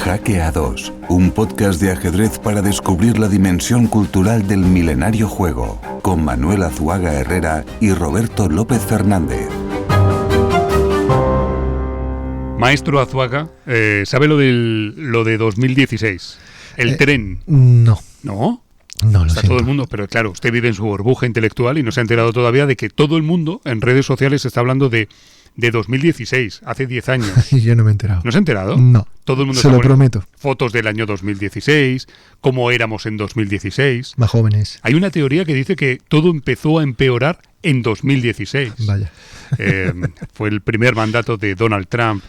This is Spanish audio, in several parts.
Hackeados, un podcast de ajedrez para descubrir la dimensión cultural del milenario juego, con Manuel Azuaga Herrera y Roberto López Fernández. Maestro Azuaga, ¿sabe lo de 2016? El tren. No. ¿No? No lo Está sé. todo el mundo, pero claro, usted vive en su burbuja intelectual y no se ha enterado todavía de que todo el mundo en redes sociales está hablando de 2016, hace 10 años. Yo no me he enterado. ¿No se ha enterado? No. Todo el mundo Se está lo poniendo prometo. fotos del año 2016, cómo éramos en 2016. Más jóvenes. Hay una teoría que dice que todo empezó a empeorar en 2016. Vaya. Fue el primer mandato de Donald Trump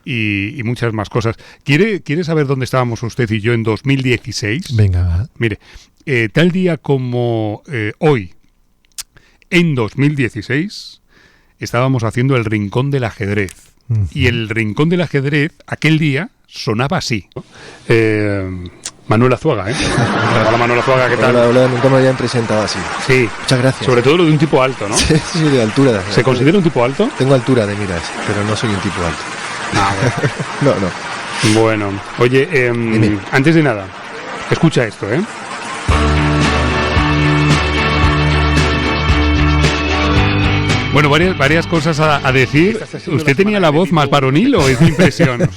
y muchas más cosas. ¿Quiere saber dónde estábamos usted y yo en 2016? Venga, va. Mire, tal día como hoy, en 2016, estábamos haciendo el Rincón del Ajedrez. Uh-huh. Y el Rincón del Ajedrez, aquel día, sonaba así. Manuel Azuaga, ¿eh? Hola, Manuel Azuaga, ¿qué tal? Hola, nunca me habían presentado así. Sí. Muchas gracias. Sobre todo lo de un tipo alto, ¿no? Sí, de altura. ¿Se considera un tipo alto? Tengo altura de miras, pero no soy un tipo alto. Ah, No. bueno. Bueno, oye, antes de nada, escucha esto, ¿eh? Bueno, varias cosas a decir. ¿Usted tenía la voz más varonil o es mi impresión?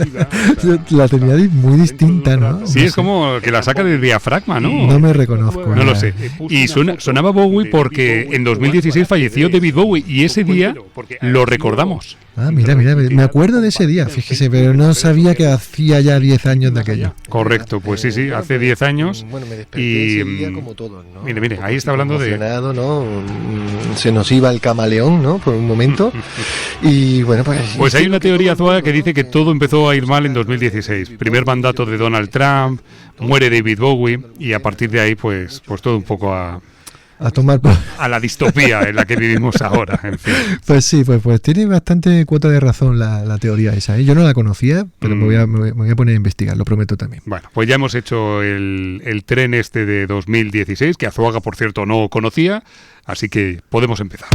La tenía muy distinta, ¿no? Sí, es como que la saca de diafragma, ¿no? No me reconozco. No lo sé. Y sonaba Bowie porque en 2016 falleció David Bowie y ese día lo recordamos. Ah, mira, me acuerdo de ese día, fíjese, pero no sabía que hacía ya 10 años de aquello. Correcto, pues sí, hace 10 años. Bueno, me desperté Y ese día como todos, ¿no? mire, ahí está hablando de... Emocionado, ¿no? Se nos iba el camaleón, ¿no? Por un momento. Y bueno, pues... Pues hay una teoría, Azuaga, que dice que todo empezó a ir mal en 2016. Primer mandato de Donald Trump, muere David Bowie y a partir de ahí, pues todo un poco a tomar por... a la distopía en la que vivimos ahora, en fin. Pues sí, pues tiene bastante cuota de razón la teoría esa, ¿eh? Yo no la conocía, pero me voy a poner a investigar, lo prometo también. Bueno, pues ya hemos hecho el tren este de 2016, que Azuaga, por cierto, no conocía, así que podemos empezar.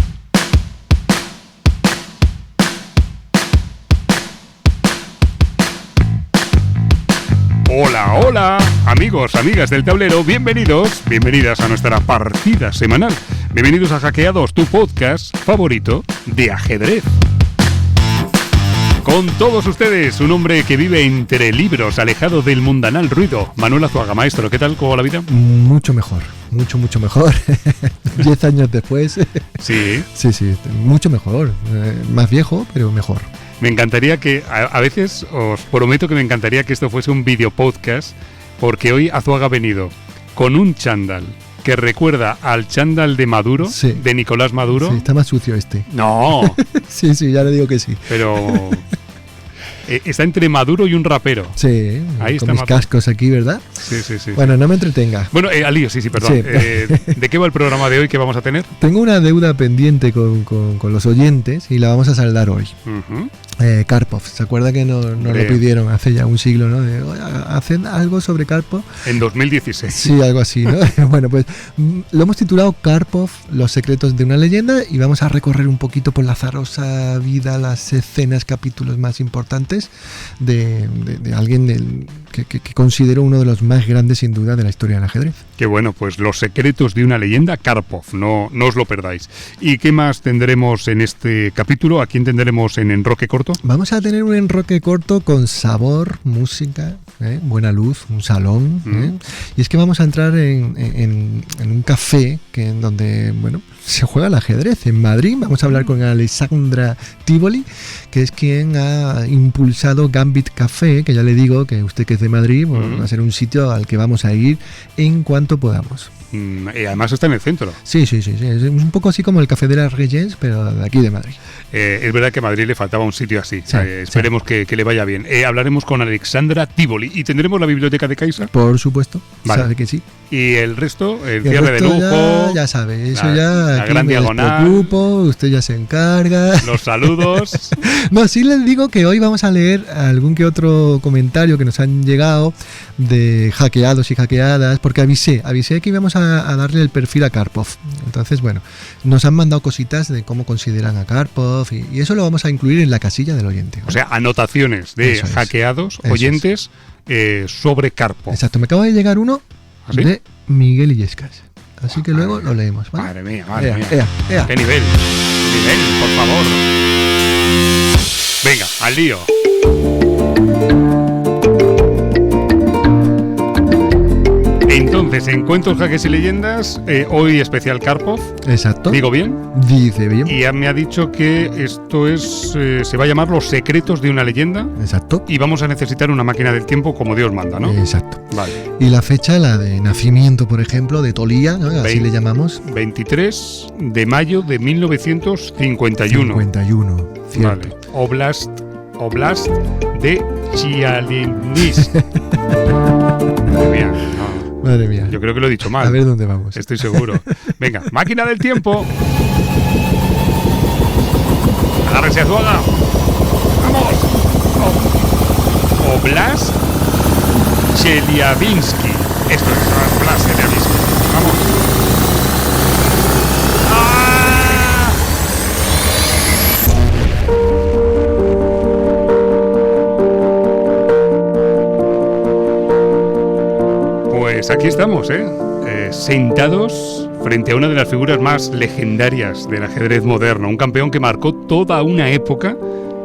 Hola, amigos, amigas del tablero, bienvenidas a nuestra partida semanal. Bienvenidos a Hackeados, tu podcast favorito de ajedrez. Con todos ustedes, un hombre que vive entre libros, alejado del mundanal ruido. Manuel Azuaga, maestro, ¿qué tal? ¿Cómo va la vida? Mucho mejor. 10 años después. Sí. Sí, mucho mejor. Más viejo, pero mejor. Me encantaría que, a veces os prometo que me encantaría que esto fuese un video podcast, porque hoy Azuaga ha venido con un chándal que recuerda al chándal de Maduro, sí, de Nicolás Maduro. Sí, está más sucio este. No. Sí, ya le digo que sí. Pero está entre Maduro y un rapero. Sí, ahí con está mis cascos aquí, ¿verdad? Sí. Bueno, no me entretenga. Bueno, Alío, sí, perdón. Sí. ¿De qué va el programa de hoy que vamos a tener? Tengo una deuda pendiente con los oyentes y la vamos a saldar hoy. Uh-huh. Karpov, ¿se acuerda que nos lo pidieron hace ya un siglo, ¿no? ¿Hacen algo sobre Karpov? En 2016. Sí, algo así, ¿no? Bueno, pues lo hemos titulado Karpov, los secretos de una leyenda, y vamos a recorrer un poquito por la azarosa vida, las escenas, capítulos más importantes de alguien que considero uno de los más grandes, sin duda, de la historia del ajedrez. Qué bueno, pues los secretos de una leyenda, Karpov, no os lo perdáis. ¿Y qué más tendremos en este capítulo? ¿A quién tendremos en enroque corto? Vamos a tener un enroque corto con sabor, música, buena luz, un salón. Y es que vamos a entrar en un café en donde, bueno, se juega el ajedrez. En Madrid vamos a hablar con Alessandra Tivoli, que es quien ha impulsado Gambit Café, que ya le digo que usted que es de Madrid, va a ser un sitio al que vamos a ir en cuanto podamos. Y además está en el centro. Sí. Es un poco así como el Café de las Regents, pero de aquí de Madrid. Es verdad que a Madrid le faltaba un sitio así. Sí, esperemos que le vaya bien. Hablaremos con Alessandra Tivoli y tendremos la biblioteca de Caixa. Por supuesto, vale. Sabe que sí. Y el resto, el y cierre de lujo. Ya sabe, eso la aquí gran me diagonal. despreocupo, usted ya se encarga. Los saludos. No, sí les digo que hoy vamos a leer algún que otro comentario que nos han llegado de hackeados y hackeadas, porque avisé que íbamos a darle el perfil a Karpov. Entonces, bueno, nos han mandado cositas de cómo consideran a Karpov y eso lo vamos a incluir en la casilla del oyente. O sea, anotaciones de hackeados, oyentes. sobre Karpov. Exacto, me acaba de llegar uno ¿Ah, sí? de Miguel Illescas. Así que luego lo leemos, ¿vale? Madre mía. Ea. ¿Qué nivel? ¿Qué nivel, por favor? Venga, al lío. Entonces, en Cuentos, Jaques y Leyendas, hoy especial Karpov. Exacto. ¿Digo bien? Dice bien. Y ya me ha dicho que esto es se va a llamar Los secretos de una leyenda. Exacto. Y vamos a necesitar una máquina del tiempo como Dios manda, ¿no? Exacto. Vale. Y la fecha, la de nacimiento, por ejemplo, de Tolía, ¿no? Así le llamamos. 23 de mayo de 1951. 51, cierto. Vale. Oblast de Chialinsk. Madre mía, no. Madre mía. Yo creo que lo he dicho mal. A ver dónde vamos. Estoy seguro. Venga, máquina del tiempo. Agárrese, Azuaga. ¡Vamos! Oblast Chelyabinsk. Esto es Oblast Chelyabinsk. ¡Vamos! ¡Ah! Pues aquí estamos, sentados frente a una de las figuras más legendarias del ajedrez moderno, un campeón que marcó toda una época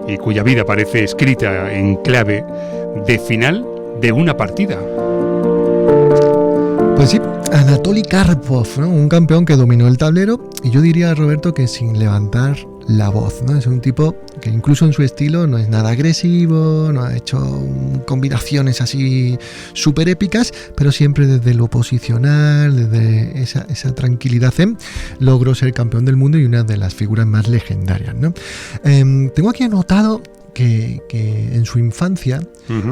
y cuya vida parece escrita en clave de final de una partida. Pues sí, Anatoly Karpov, ¿no? Un campeón que dominó el tablero y yo diría, Roberto, que sin levantar la voz, ¿no? Es un tipo que incluso en su estilo no es nada agresivo, no ha hecho combinaciones así súper épicas, pero siempre desde lo posicional, desde esa tranquilidad zen, logró ser campeón del mundo y una de las figuras más legendarias, ¿no? Tengo aquí anotado que en su infancia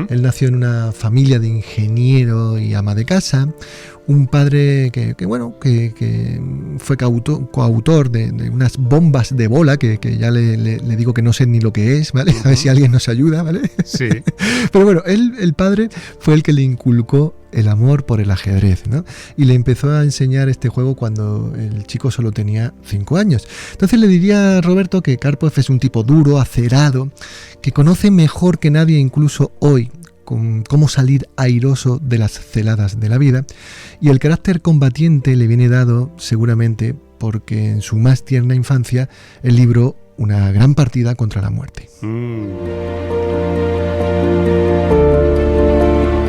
él nació en una familia de ingeniero y ama de casa, un padre que fue coautor de unas bombas de bola que ya le digo que no sé ni lo que es, ¿vale? A ver si alguien nos ayuda, ¿vale? Sí. Pero bueno, el padre fue el que le inculcó el amor por el ajedrez, ¿no? Y le empezó a enseñar este juego cuando el chico solo tenía 5 años. Entonces le diría a Roberto que Karpov es un tipo duro, acerado, que conoce mejor que nadie, incluso hoy, con cómo salir airoso de las celadas de la vida, y el carácter combatiente le viene dado seguramente porque en su más tierna infancia él libró una gran partida contra la muerte.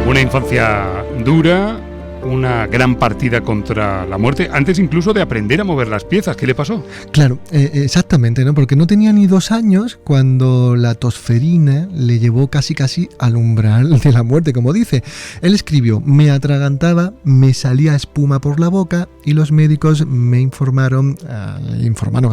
Una infancia dura, una gran partida contra la muerte, antes incluso de aprender a mover las piezas. ¿Qué le pasó? Claro, exactamente, ¿no? Porque no tenía ni 2 años cuando la tosferina le llevó casi al umbral de la muerte, como dice. Él escribió: me atragantaba, me salía espuma por la boca y los médicos me informaron a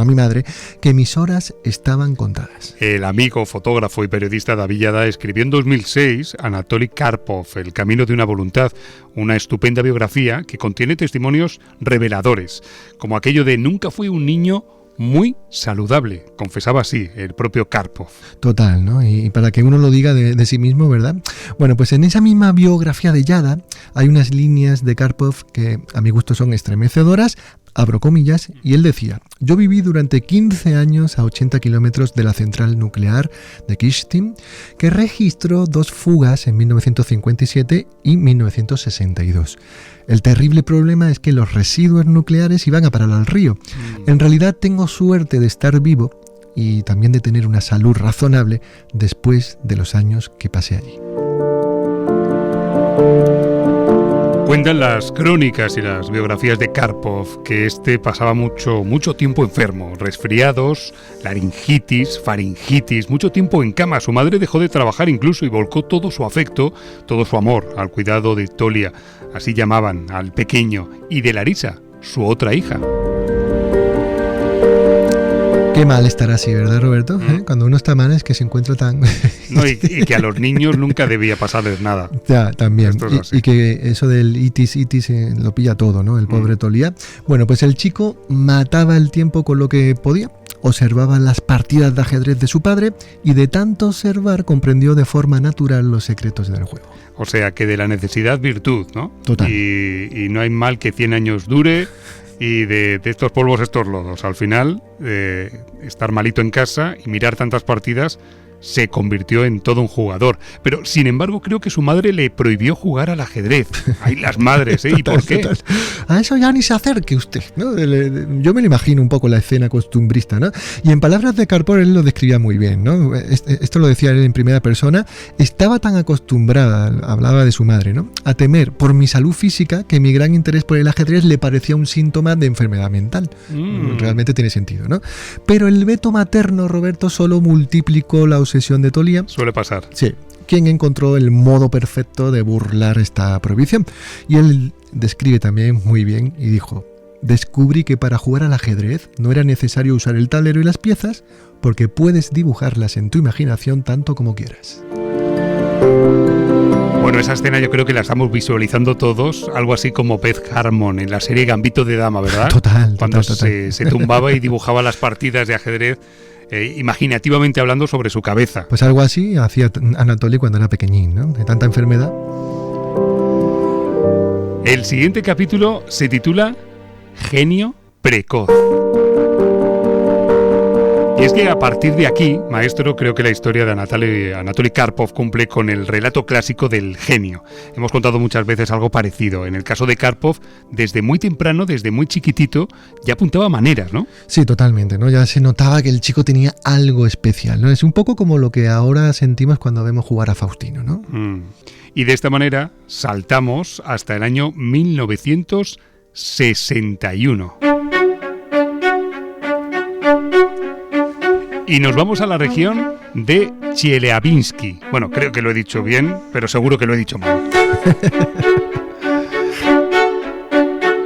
mi madre que mis horas estaban contadas. El amigo, fotógrafo y periodista David Yada escribió en 2006 Anatoly Karpov, El camino de una voluntad, una estupenda biografía que contiene testimonios reveladores, como aquello de nunca fui un niño muy saludable, confesaba así el propio Karpov. Total, ¿no? Y para que uno lo diga de sí mismo, ¿verdad? Bueno, pues en esa misma biografía de Yada hay unas líneas de Karpov que a mi gusto son estremecedoras, abro comillas, y él decía: yo viví durante 15 años a 80 kilómetros de la central nuclear de Kyshtym, que registró 2 fugas en 1957 y 1962. El terrible problema es que los residuos nucleares iban a parar al río. En realidad tengo suerte de estar vivo y también de tener una salud razonable después de los años que pasé allí. Cuentan las crónicas y las biografías de Karpov que pasaba mucho tiempo enfermo, resfriados, laringitis, faringitis, mucho tiempo en cama. Su madre dejó de trabajar incluso y volcó todo su afecto, todo su amor al cuidado de Tolia, así llamaban al pequeño, y de Larisa, su otra hija. Qué mal estar así, ¿verdad, Roberto? Cuando uno está mal es que se encuentra tan... No, y que a los niños nunca debía pasarles nada. Ya, también. Y que eso del itis lo pilla todo, ¿no? El pobre Tolía. Bueno, pues el chico mataba el tiempo con lo que podía. Observaba las partidas de ajedrez de su padre y de tanto observar comprendió de forma natural los secretos del juego. O sea, que de la necesidad virtud, ¿no? Total. Y no hay mal que 100 años dure. Y de estos polvos, estos lodos. Al final, estar malito en casa y mirar tantas partidas se convirtió en todo un jugador. Pero, sin embargo, creo que su madre le prohibió jugar al ajedrez. Ay, las madres, ¿eh? ¿Y por qué? Total. A eso ya ni se acerque usted, ¿no? Yo me lo imagino un poco la escena costumbrista, ¿no? Y en palabras de Karpov, él lo describía muy bien, ¿no? Esto lo decía él en primera persona. Estaba tan acostumbrada, hablaba de su madre, ¿no?, a temer por mi salud física, que mi gran interés por el ajedrez le parecía un síntoma de enfermedad mental. Realmente tiene sentido, ¿no? Pero el veto materno, Roberto, solo multiplicó la obsesión de Tolia. Suele pasar. Sí, quien encontró el modo perfecto de burlar esta prohibición. Y él describe también muy bien y dijo: descubrí que para jugar al ajedrez no era necesario usar el tablero y las piezas, porque puedes dibujarlas en tu imaginación tanto como quieras. Bueno, esa escena yo creo que la estamos visualizando todos, algo así como Beth Harmon en la serie Gambito de Dama, ¿verdad? Total. Cuando se tumbaba y dibujaba las partidas de ajedrez, imaginativamente hablando, sobre su cabeza. Pues algo así hacía Anatoly cuando era pequeñín, ¿no? De tanta enfermedad. El siguiente capítulo se titula Genio precoz. Y es que a partir de aquí, maestro, creo que la historia de Anatoly Karpov cumple con el relato clásico del genio. Hemos contado muchas veces algo parecido. En el caso de Karpov, desde muy temprano, desde muy chiquitito, ya apuntaba maneras, ¿no? Sí, totalmente, ¿no? Ya se notaba que el chico tenía algo especial, ¿no? Es un poco como lo que ahora sentimos cuando vemos jugar a Faustino, ¿no? Y de esta manera saltamos hasta el año 1961. Y nos vamos a la región de Chelyabinsk. Bueno, creo que lo he dicho bien, pero seguro que lo he dicho mal.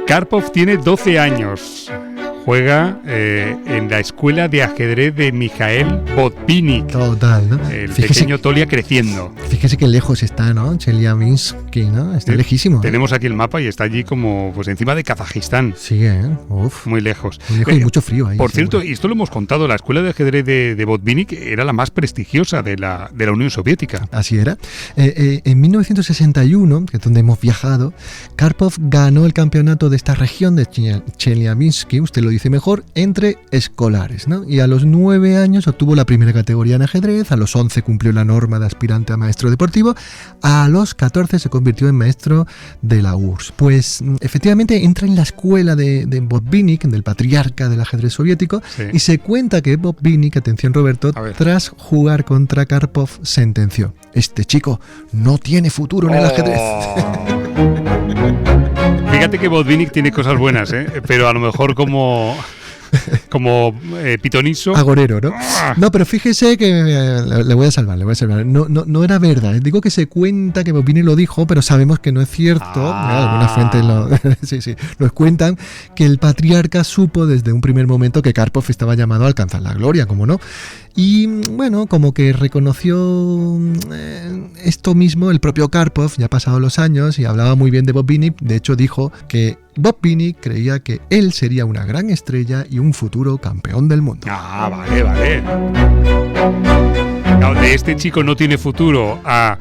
Karpov tiene 12 años. Juega en la escuela de ajedrez de Mikhail Botvinnik. Total, ¿no? El pequeño Tolia creciendo. Fíjese que lejos está, ¿no? Chelyabinsk, ¿no? Está lejísimo. Tenemos aquí el mapa y está allí como pues encima de Kazajistán. Sí, Uf. Muy lejos. Muy lejos y mucho frío ahí. Por cierto, y esto lo hemos contado, la escuela de ajedrez de Botvinnik era la más prestigiosa de la Unión Soviética. Así era. En 1961, que es donde hemos viajado, Karpov ganó el campeonato de esta región de Chelyabinsk, usted lo dice mejor, entre escolares, ¿no? Y a los 9 años obtuvo la primera categoría en ajedrez, a los 11 cumplió la norma de aspirante a maestro deportivo, a los 14 se convirtió en maestro de la URSS. Pues efectivamente entra en la escuela de Botvinnik, del patriarca del ajedrez soviético, sí. Y se cuenta que Botvinnik, atención Roberto, tras jugar contra Karpov, sentenció: este chico no tiene futuro en el ajedrez. Fíjate que Botvinnik tiene cosas buenas, pero a lo mejor como pitoniso. Agorero, ¿no? No, pero fíjese que le voy a salvar. No era verdad. Digo que se cuenta que Botvinnik lo dijo, pero sabemos que no es cierto. Algunas fuentes nos cuentan que el patriarca supo desde un primer momento que Karpov estaba llamado a alcanzar la gloria, como no. Y bueno, como que reconoció esto mismo el propio Karpov, ya pasados los años, y hablaba muy bien de Botvinnik. De hecho, dijo que Botvinnik creía que él sería una gran estrella y un futuro campeón del mundo. Vale. No, de este chico no tiene futuro a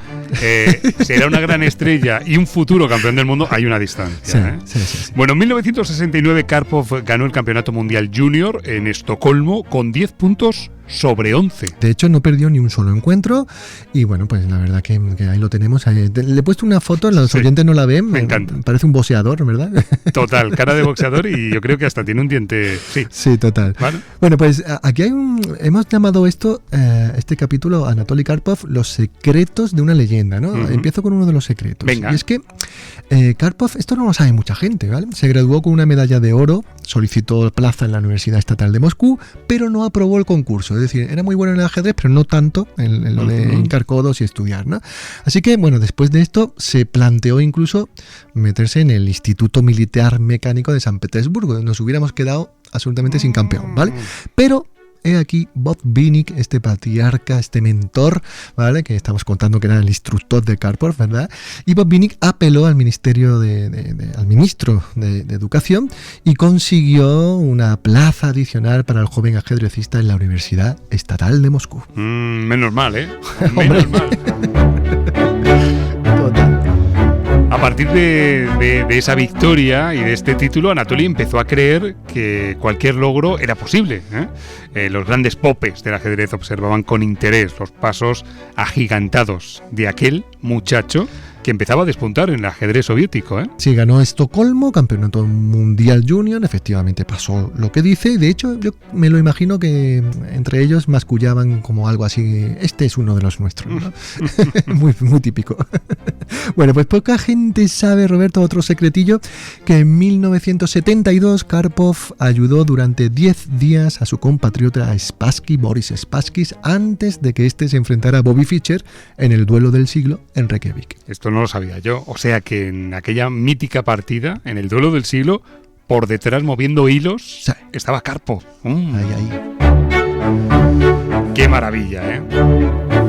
será una gran estrella y un futuro campeón del mundo, hay una distancia. Sí. Bueno, en 1969 Karpov ganó el Campeonato Mundial Junior en Estocolmo con 10 puntos sobre 11. De hecho, no perdió ni un solo encuentro. Y bueno, pues la verdad que ahí lo tenemos. Le he puesto una foto, los oyentes no la ven. Me encanta. Parece un boxeador, ¿verdad? Total, cara de boxeador, y yo creo que hasta tiene un diente. Sí, total. ¿Vale? Bueno, pues aquí hemos llamado este capítulo, Anatoly Karpov, los secretos de una leyenda, ¿no? Empiezo con uno de los secretos. Venga. Y es que Karpov, esto no lo sabe mucha gente, ¿vale? Se graduó con una medalla de oro, solicitó plaza en la Universidad Estatal de Moscú, pero no aprobó el concurso. Es decir, era muy bueno en el ajedrez, pero no tanto en lo de hincar codos y estudiar, ¿no? Así que, bueno, después de esto se planteó incluso meterse en el Instituto Militar Mecánico de San Petersburgo, donde nos hubiéramos quedado absolutamente sin campeón, ¿vale? Pero he aquí Botvinnik, este patriarca, este mentor, ¿vale? Que estamos contando que era el instructor de Karpov, ¿verdad? Y Botvinnik apeló al ministro de Educación y consiguió una plaza adicional para el joven ajedrecista en la Universidad Estatal de Moscú. Menos mal, Menos mal. Total. partir de esa victoria y de este título, Anatoly empezó a creer que cualquier logro era posible, ¿eh? Los grandes popes del ajedrez observaban con interés los pasos agigantados de aquel muchacho que empezaba a despuntar en el ajedrez soviético, ¿eh? Sí, ganó Estocolmo, campeonato mundial junior, efectivamente pasó lo que dice, y de hecho yo me lo imagino que entre ellos mascullaban como algo así, este es uno de los nuestros, ¿no? muy, muy típico. Bueno, pues poca gente sabe, Roberto, otro secretillo, que en 1972 Karpov ayudó durante 10 días a su compatriota Spassky, Boris Spassky, antes de que éste se enfrentara a Bobby Fischer en el duelo del siglo en Reykjavik. Esto no lo sabía yo. O sea que en aquella mítica partida, en el duelo del siglo, por detrás moviendo hilos, sí, estaba Karpov. Ahí. ¡Qué maravilla, eh!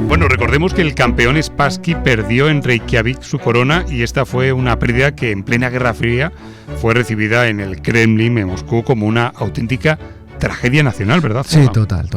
Bueno, recordemos que el campeón Spassky perdió en Reykjavik su corona y esta fue una pérdida que en plena Guerra Fría fue recibida en el Kremlin, en Moscú, como una auténtica tragedia nacional, ¿verdad? Sí, total.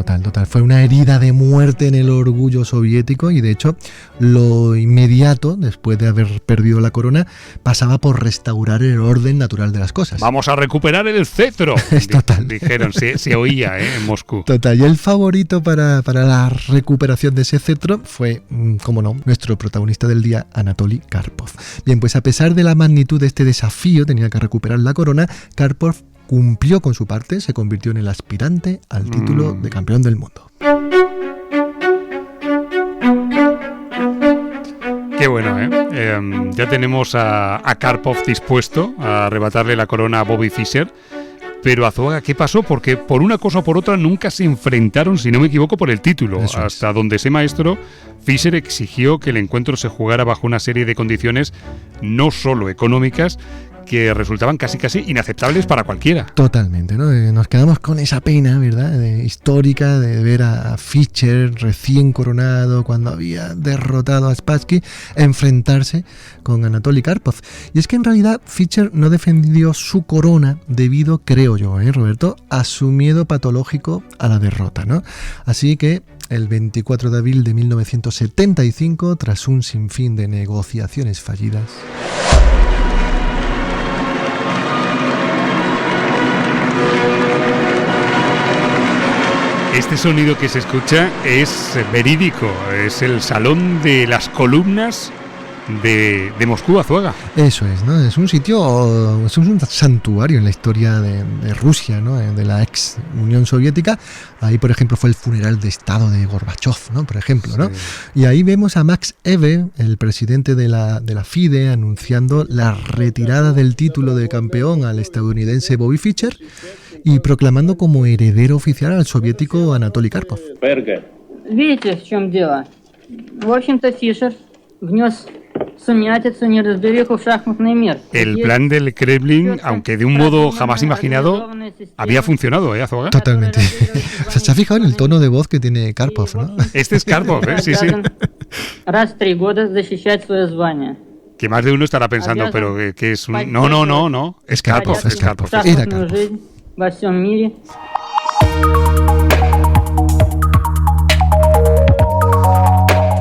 Fue una herida de muerte en el orgullo soviético y de hecho lo inmediato, después de haber perdido la corona, pasaba por restaurar el orden natural de las cosas. Vamos a recuperar el cetro, total. Dijeron, se oía en Moscú. Total, y el favorito para la recuperación de ese cetro fue, como no, nuestro protagonista del día, Anatoly Karpov. Bien, pues a pesar de la magnitud de este desafío, tenía que recuperar la corona, Karpov cumplió con su parte, se convirtió en el aspirante al título de campeón del mundo. Qué bueno, ¿eh? Ya tenemos a Karpov dispuesto a arrebatarle la corona a Bobby Fischer. Pero Azuaga, ¿qué pasó? Porque por una cosa o por otra nunca se enfrentaron, si no me equivoco, por el título. Eso Hasta donde sé, maestro, Fischer exigió que el encuentro se jugara bajo una serie de condiciones no solo económicas, que resultaban casi inaceptables para cualquiera. Totalmente, ¿no? Nos quedamos con esa pena, ¿verdad? Histórica de ver a Fischer recién coronado cuando había derrotado a Spassky enfrentarse con Anatoly Karpov. Y es que en realidad Fischer no defendió su corona debido, creo yo, Roberto, a su miedo patológico a la derrota, ¿no? Así que el 24 de abril de 1975, tras un sinfín de negociaciones fallidas, este sonido que se escucha es verídico, es el salón de las columnas de Moscú, Azuaga. Eso es, ¿no? Es un sitio, es un santuario en la historia de Rusia, ¿no? De la ex Unión Soviética. Ahí, por ejemplo, fue el funeral de Estado de Gorbachev, ¿no? Por ejemplo, ¿no? Sí. Y ahí vemos a Max Ebe, el presidente de la FIDE, anunciando la retirada del título de campeón al estadounidense Bobby Fischer y proclamando como heredero oficial al soviético Anatoly Karpov. Видите, в чем дело? В общем-то, Фишер внес сумятицу, неразбериху в шахматный мир. El plan del Kremlin, aunque de un modo jamás imaginado, había funcionado, Azuaga? Totalmente. O sea, ¿se ha fijado en el tono de voz que tiene Karpov, no? Este es Karpov, sí. Раз в 3 года защищать свое звание. Que más de uno estará pensando, pero que es un... No. Es Karpov. Era Karpov. Во всем мире.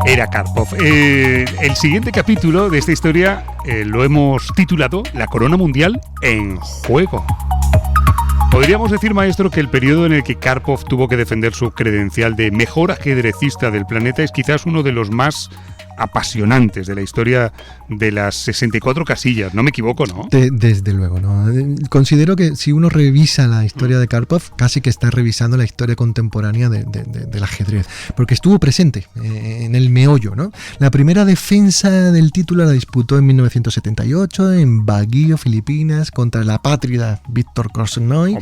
Era Karpov. El siguiente capítulo de esta historia lo hemos titulado La corona mundial en juego. Podríamos decir, maestro, que el periodo en el que Karpov tuvo que defender su credencial de mejor ajedrecista del planeta es quizás uno de los más apasionantes de la historia de las 64 casillas, no me equivoco, ¿no? Desde luego, ¿no? Considero que si uno revisa la historia de Karpov, casi que está revisando la historia contemporánea del ajedrez, porque estuvo presente en el meollo, ¿no? La primera defensa del título la disputó en 1978 en Baguio, Filipinas, contra el apátrida Víctor Korchnoi,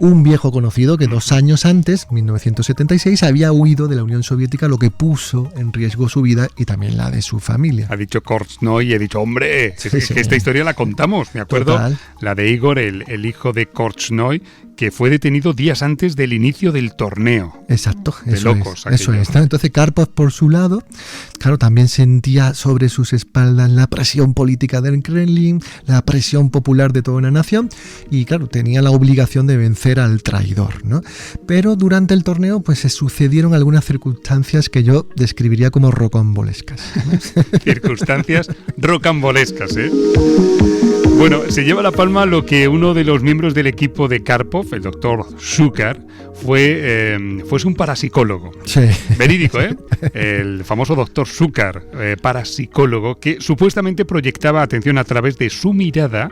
un viejo conocido que 2 años antes, 1976, había huido de la Unión Soviética, lo que puso en riesgo su vida y también la de su familia. Ha dicho Korchnoi y he dicho, hombre, que esta historia la contamos, me acuerdo. Total. La de Igor, el hijo de Korchnoi, que fue detenido días antes del inicio del torneo. Exacto, De eso locos, es, eso aquello. es, ¿no? Entonces Karpov, por su lado, claro, también sentía sobre sus espaldas la presión política del Kremlin, la presión popular de toda una nación, y claro, tenía la obligación de vencer al traidor, ¿no? Pero durante el torneo pues se sucedieron algunas circunstancias que yo describiría como rocambolescas, ¿no? Circunstancias rocambolescas, ¿eh? Bueno, se lleva la palma lo que uno de los miembros del equipo de Karpov, el doctor Shukar, fuese un parapsicólogo. Sí. Verídico, ¿eh? El famoso doctor Shukar, parapsicólogo, que supuestamente proyectaba, atención, a través de su mirada,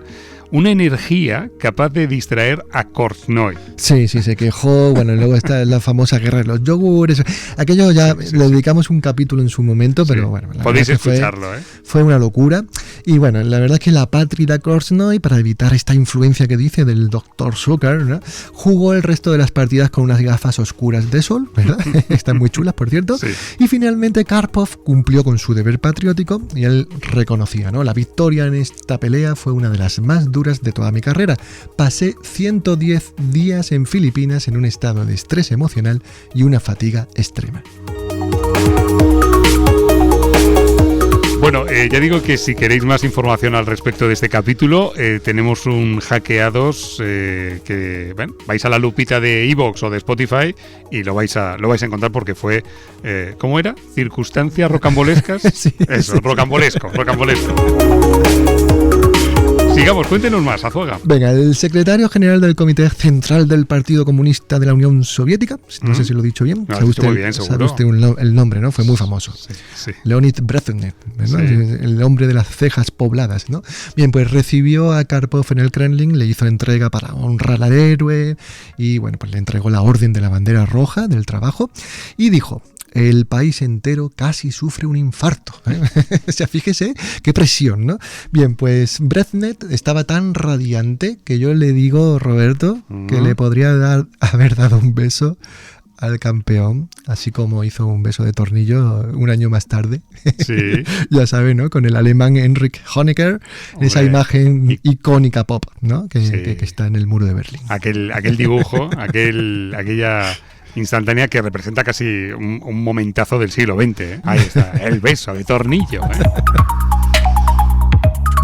una energía capaz de distraer a Korchnoi. Sí, se quejó. Bueno, luego está la famosa guerra de los yogures. Aquello ya le dedicamos un capítulo en su momento, pero Sí. bueno. la Podéis verdad que escucharlo, ¿eh? Fue una locura. Y bueno, la verdad es que la pátrida Korchnoi, para evitar esta influencia que dice del Dr. Shukar, ¿no?, jugó el resto de las partidas con unas gafas oscuras de sol, ¿verdad? Están muy chulas, por cierto. Sí. Y finalmente Karpov cumplió con su deber patriótico y él reconocía, ¿no? La victoria en esta pelea fue una de las más duras de toda mi carrera. Pasé 110 días en Filipinas en un estado de estrés emocional y una fatiga extrema. Bueno, ya digo que si queréis más información al respecto de este capítulo, tenemos un hackeados que bueno, vais a la lupita de iVoox o de Spotify y lo vais a encontrar porque fue, ¿cómo era? ¿Circunstancias rocambolescas? Sí, Eso, sí. rocambolesco. Sigamos, cuéntenos más, Azuaga. Venga, el secretario general del Comité Central del Partido Comunista de la Unión Soviética, no sé si lo he dicho bien, No, sabe dicho muy usted, bien, sabe seguro. usted el nombre, ¿no? Fue muy famoso. Sí. Leonid Brezhnev, ¿no? Sí. El hombre de las cejas pobladas, ¿no? Bien, pues recibió a Karpov en el Kremlin, le hizo entrega para honrar al héroe y bueno, pues le entregó la orden de la bandera roja del trabajo y dijo: el país entero casi sufre un infarto, ¿eh? O sea, fíjese qué presión, ¿no? Bien, pues Brezhnev estaba tan radiante que yo le digo, Roberto, que le podría haber dado un beso al campeón, así como hizo un beso de tornillo un año más tarde. Sí. Ya sabe, ¿no? Con el alemán Heinrich Honecker, esa Hombre. imagen icónica pop, ¿no? Que, Sí. que está en el muro de Berlín. Aquel dibujo, aquella instantánea que representa casi un momentazo del siglo XX, ¿eh? Ahí está, el beso de tornillo, ¿eh?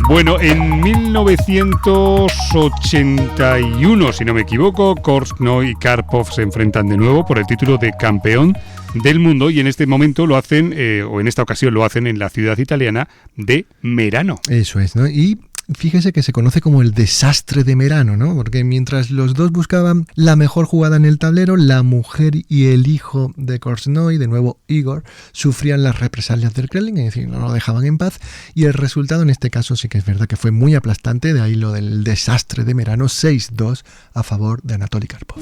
Bueno, en 1981, si no me equivoco, Korchnoi y Karpov se enfrentan de nuevo por el título de campeón del mundo y en este momento lo hacen, o en esta ocasión lo hacen en la ciudad italiana de Merano. Eso es, ¿no? Y fíjese que se conoce como el desastre de Merano, ¿no? Porque mientras los dos buscaban la mejor jugada en el tablero, la mujer y el hijo de Korchnoi, de nuevo Igor, sufrían las represalias del Kremlin, es decir, no lo dejaban en paz, y el resultado en este caso sí que es verdad que fue muy aplastante, de ahí lo del desastre de Merano, 6-2 a favor de Anatoly Karpov.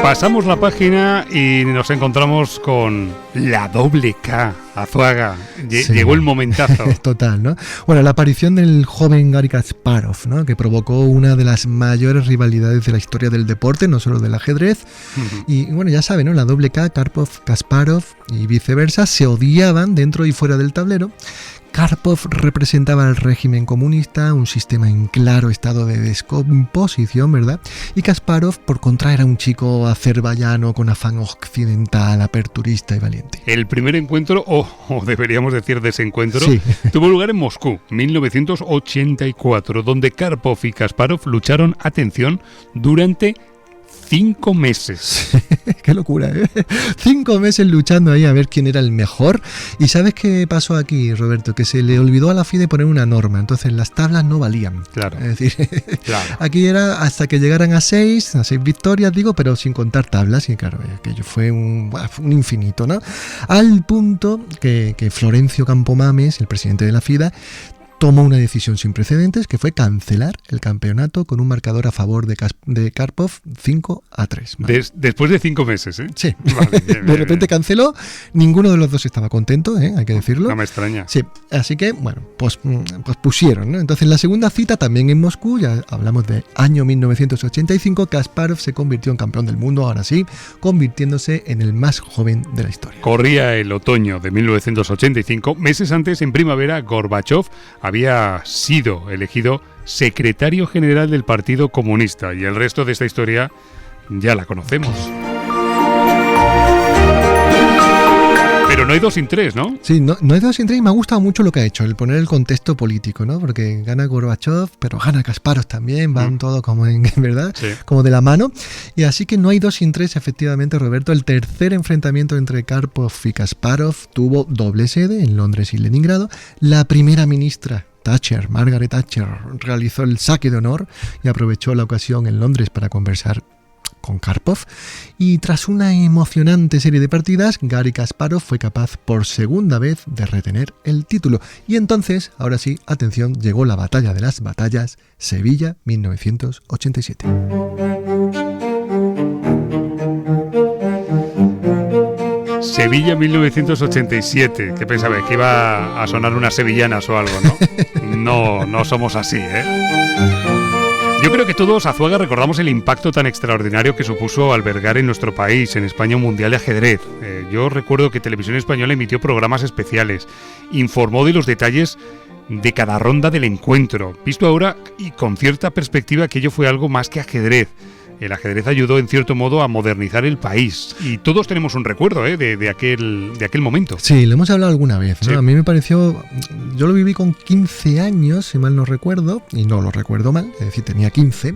Pasamos la página y nos encontramos con la doble K, Azuaga. Sí. Llegó el momentazo. Total, ¿no? Bueno, la aparición del joven Garry Kasparov, ¿no? Que provocó una de las mayores rivalidades de la historia del deporte, no solo del ajedrez. Y bueno, ya saben, ¿no? La doble K, Karpov, Kasparov y viceversa, se odiaban dentro y fuera del tablero. Karpov representaba al régimen comunista, un sistema en claro estado de descomposición, ¿verdad? Y Kasparov, por contra, era un chico azerbaiyano con afán occidental, aperturista y valiente. El primer encuentro, o deberíamos decir desencuentro, Sí. tuvo lugar en Moscú, 1984, donde Karpov y Kasparov lucharon, atención, durante 5 meses. Qué locura, ¿eh? 5 meses luchando ahí a ver quién era el mejor. ¿Y sabes qué pasó aquí, Roberto? Que se le olvidó a la FIDE poner una norma. Entonces las tablas no valían. Claro. Es decir, Claro. aquí era hasta que llegaran a 6 victorias, digo, pero sin contar tablas. Y claro, aquello fue un infinito, ¿no? Al punto que Florencio Campomanes, el presidente de la FIDE, tomó una decisión sin precedentes, que fue cancelar el campeonato con un marcador a favor de Karpov 5-3. ¿Vale? Después de 5 meses, ¿eh? Sí. Vale, bien, De repente canceló, ninguno de los dos estaba contento, hay que decirlo. No me extraña. Sí, así que, bueno, pues pusieron, ¿no? Entonces, la segunda cita, también en Moscú, ya hablamos de año 1985, Kasparov se convirtió en campeón del mundo, ahora sí, convirtiéndose en el más joven de la historia. Corría el otoño de 1985. Meses antes, en primavera, Gorbachov había sido elegido secretario general del Partido Comunista, y el resto de esta historia ya la conocemos. Pero no hay 2 sin 3, ¿no? Sí, no hay 2 sin 3, y me ha gustado mucho lo que ha hecho, el poner el contexto político, ¿no? Porque gana Gorbachov, pero gana Kasparov también, van todo como en verdad, Sí. como de la mano. Y así que no hay 2 sin 3, efectivamente, Roberto. El tercer enfrentamiento entre Karpov y Kasparov tuvo doble sede en Londres y Leningrado. La primera ministra Thatcher, Margaret Thatcher, realizó el saque de honor y aprovechó la ocasión en Londres para conversar con Karpov, y tras una emocionante serie de partidas, Garry Kasparov fue capaz por segunda vez de retener el título. Y entonces, ahora sí, atención, llegó la batalla de las batallas, Sevilla 1987. Sevilla 1987. ¿Qué pensabais? ¿Que iba a sonar unas sevillanas o algo, no? No somos así, ¿eh? Yo creo que todos, Azuaga, recordamos el impacto tan extraordinario que supuso albergar en nuestro país, en España, un mundial de ajedrez. Yo recuerdo que Televisión Española emitió programas especiales, informó de los detalles de cada ronda del encuentro. Visto ahora y con cierta perspectiva, aquello fue algo más que ajedrez. El ajedrez ayudó en cierto modo a modernizar el país, y todos tenemos un recuerdo de aquel momento. Sí, lo hemos hablado alguna vez, ¿no? Sí. A mí me pareció, yo lo viví con 15 años, si mal no recuerdo, y no lo recuerdo mal, es decir, tenía 15,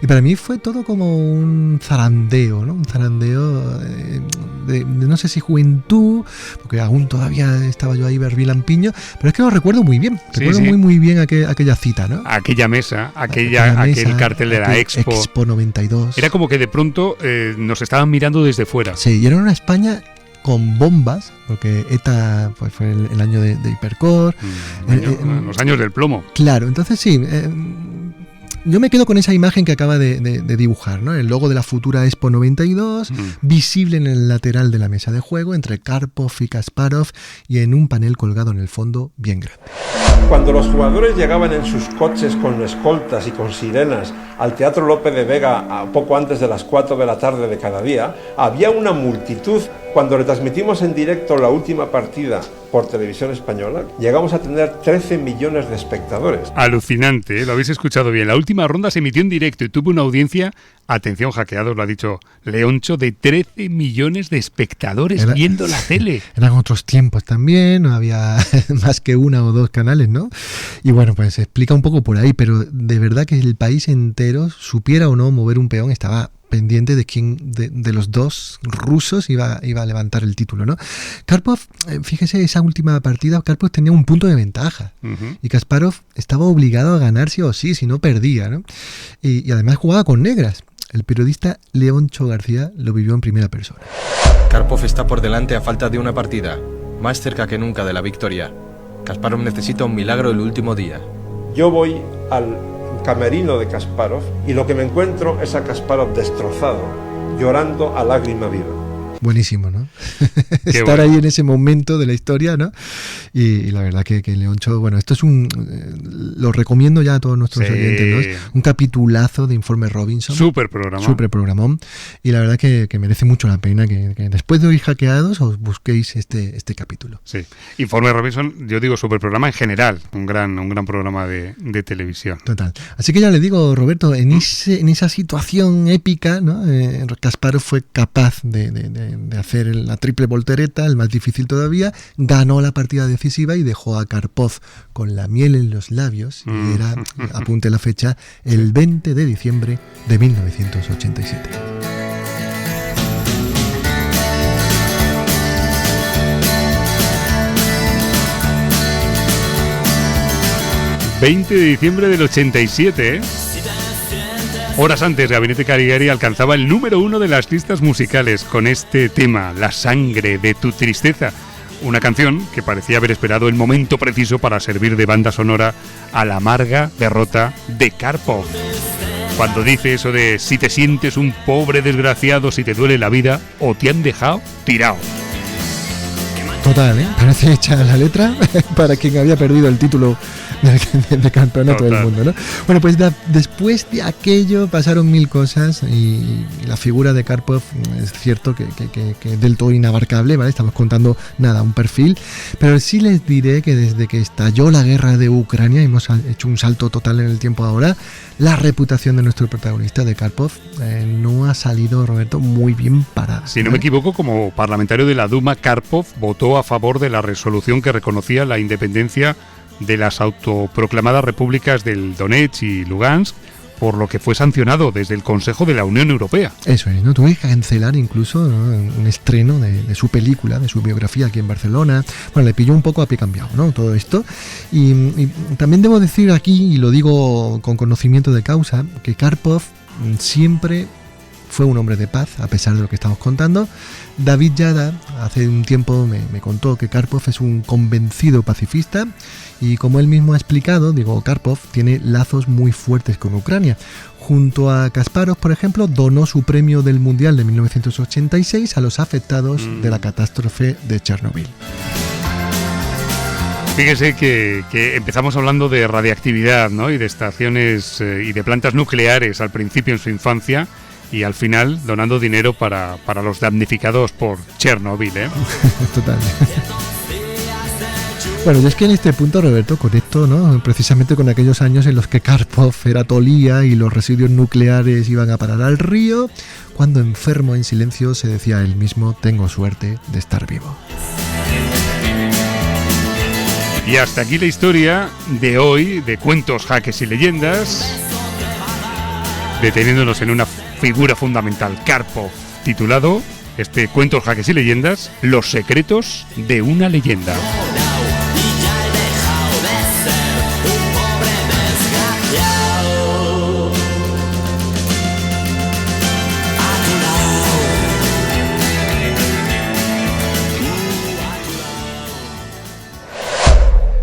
y para mí fue todo como un zarandeo, ¿no? Un zarandeo de no sé si juventud, porque aún todavía estaba yo ahí berbilampiño, pero es que lo recuerdo muy bien, recuerdo sí. muy bien aquella cita, ¿no? Aquella mesa, aquel cartel de la aquel Expo 92. Era como que de pronto nos estaban mirando desde fuera. Sí, y era una España con bombas, porque ETA pues, fue el año de Hipercore. Los años del plomo. Claro, entonces sí, yo me quedo con esa imagen que acaba de dibujar, ¿no? El logo de la futura Expo 92, visible en el lateral de la mesa de juego, entre Karpov y Kasparov, y en un panel colgado en el fondo bien grande. Cuando los jugadores llegaban en sus coches con escoltas y con sirenas al Teatro Lope de Vega poco antes de las 4 de la tarde de cada día, había una multitud. Cuando retransmitimos en directo la última partida por Televisión Española, llegamos a tener 13 millones de espectadores. Alucinante, ¿eh? Lo habéis escuchado bien. La última ronda se emitió en directo y tuvo una audiencia, atención hackeados, lo ha dicho Leoncho, de 13 millones de espectadores viendo la tele. Eran otros tiempos también, no había más que 1 o 2 canales, ¿no? Y bueno, pues se explica un poco por ahí, pero de verdad que el país entero, supiera o no mover un peón, estaba pendiente de quién de los dos rusos iba a levantar el título, ¿no? Karpov, fíjese, esa última partida, Karpov tenía un punto de ventaja, y Kasparov estaba obligado a ganar sí o sí, si no perdía, ¿no? Y además jugaba con negras. El periodista Leoncho García lo vivió en primera persona. Karpov está por delante a falta de una partida, más cerca que nunca de la victoria. Kasparov necesita un milagro el último día. Yo voy al camerino de Kasparov y lo que me encuentro es a Kasparov destrozado, llorando a lágrima viva. Buenísimo, ¿no? Estar bueno. ahí en ese momento de la historia, ¿no? Y la verdad que Leoncho, bueno, esto es lo recomiendo ya a todos nuestros oyentes, ¿no? Un capitulazo de Informe Robinson. Súper programa. Súper programón. Y la verdad que merece mucho la pena que después de oír Hackeados os busquéis este capítulo. Sí. Informe Robinson, yo digo súper programa en general, un gran programa de televisión. Total. Así que ya le digo, Roberto, en esa situación épica, ¿no? Kasparov fue capaz de hacer la triple voltereta, el más difícil todavía, ganó la partida decisiva y dejó a Karpov con la miel en los labios, y era, apunte la fecha, el 20 de diciembre de 1987. ...20 de diciembre del 87, ¿eh? Horas antes, Gabinete Caligari alcanzaba el número 1 de las listas musicales con este tema, La sangre de tu tristeza. una canción que parecía haber esperado el momento preciso para servir de banda sonora a la amarga derrota de Karpov. Cuando dice eso de si te sientes un pobre desgraciado, si te duele la vida o te han dejado tirado. Total, ¿eh? Parece hecha la letra para quien había perdido el título de campeonato del mundo, ¿no? Bueno, pues después de aquello pasaron mil cosas y la figura de Karpov es cierto que es del todo inabarcable, ¿vale? Estamos contando, un perfil, pero sí les diré que desde que estalló la guerra de Ucrania, hemos hecho un salto total en el tiempo ahora, la reputación de nuestro protagonista, de Karpov, no ha salido, Roberto, muy bien parada. Si no me equivoco, como parlamentario de la Duma, Karpov votó a favor de la resolución que reconocía la independencia de las autoproclamadas repúblicas del Donetsk y Lugansk, por lo que fue sancionado desde el Consejo de la Unión Europea. Eso es, ¿no? Tuve que cancelar incluso, ¿no?, un estreno de su película, de su biografía aquí en Barcelona. Bueno, le pilló un poco a pie cambiado, ¿no?, todo esto. Y también debo decir aquí, y lo digo con conocimiento de causa, que Karpov siempre fue un hombre de paz, a pesar de lo que estamos contando. David Yada hace un tiempo me contó que Karpov es un convencido pacifista y, como él mismo ha explicado, Karpov tiene lazos muy fuertes con Ucrania. Junto a Kasparov, por ejemplo, donó su premio del Mundial de 1986 a los afectados de la catástrofe de Chernobyl. Fíjese que empezamos hablando de radiactividad, ¿no?, y de estaciones y de plantas nucleares al principio en su infancia, y al final donando dinero para los damnificados por Chernobyl, ¿eh? Total. Bueno, y es que en este punto, Roberto, conecto, ¿no?, precisamente con aquellos años en los que Karpov era tolía y los residuos nucleares iban a parar al río, cuando, enfermo en silencio, se decía él mismo: tengo suerte de estar vivo. Y hasta aquí la historia de hoy de Cuentos, Jaques y Leyendas, deteniéndonos en una figura fundamental, Karpov, titulado este Cuentos, Jaques y Leyendas, Los secretos de una leyenda.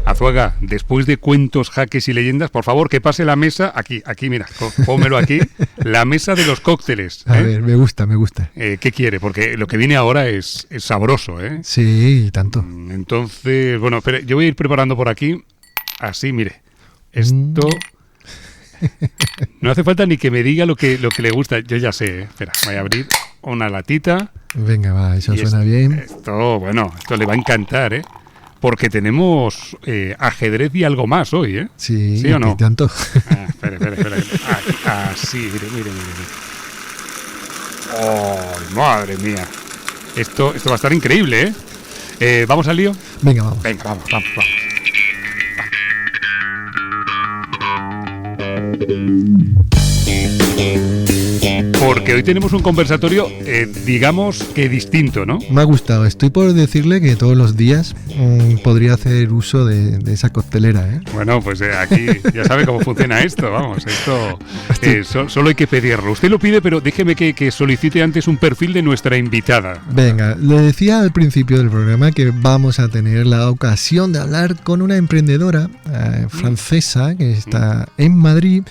Azuaga, después de Cuentos, Jaques y Leyendas, por favor, que pase la mesa, aquí, mira, pónmelo aquí, la mesa de los cócteles. A ver, me gusta. ¿Qué quiere? Porque lo que viene ahora es sabroso, ¿eh? Sí, y tanto. Entonces, bueno, espere, yo voy a ir preparando por aquí, así, mire, esto... No hace falta ni que me diga lo que le gusta, yo ya sé, espera, voy a abrir una latita. Venga, va, eso suena bien. Esto le va a encantar, ¿eh? Porque tenemos ajedrez y algo más hoy, ¿eh? Sí, ¿sí o no? Tanto. Espera. Así, mire. ¡Oh, madre mía! Esto va a estar increíble, ¿eh? ¿Vamos al lío? Venga, vamos. Vamos. Porque hoy tenemos un conversatorio, digamos que distinto, ¿no? Me ha gustado. Estoy por decirle que todos los días podría hacer uso de esa coctelera, ¿eh? Bueno, pues aquí ya sabe cómo funciona esto, vamos. Esto solo hay que pedirlo. Usted lo pide, pero déjeme que solicite antes un perfil de nuestra invitada. Venga, le decía al principio del programa que vamos a tener la ocasión de hablar con una emprendedora francesa que está en Madrid,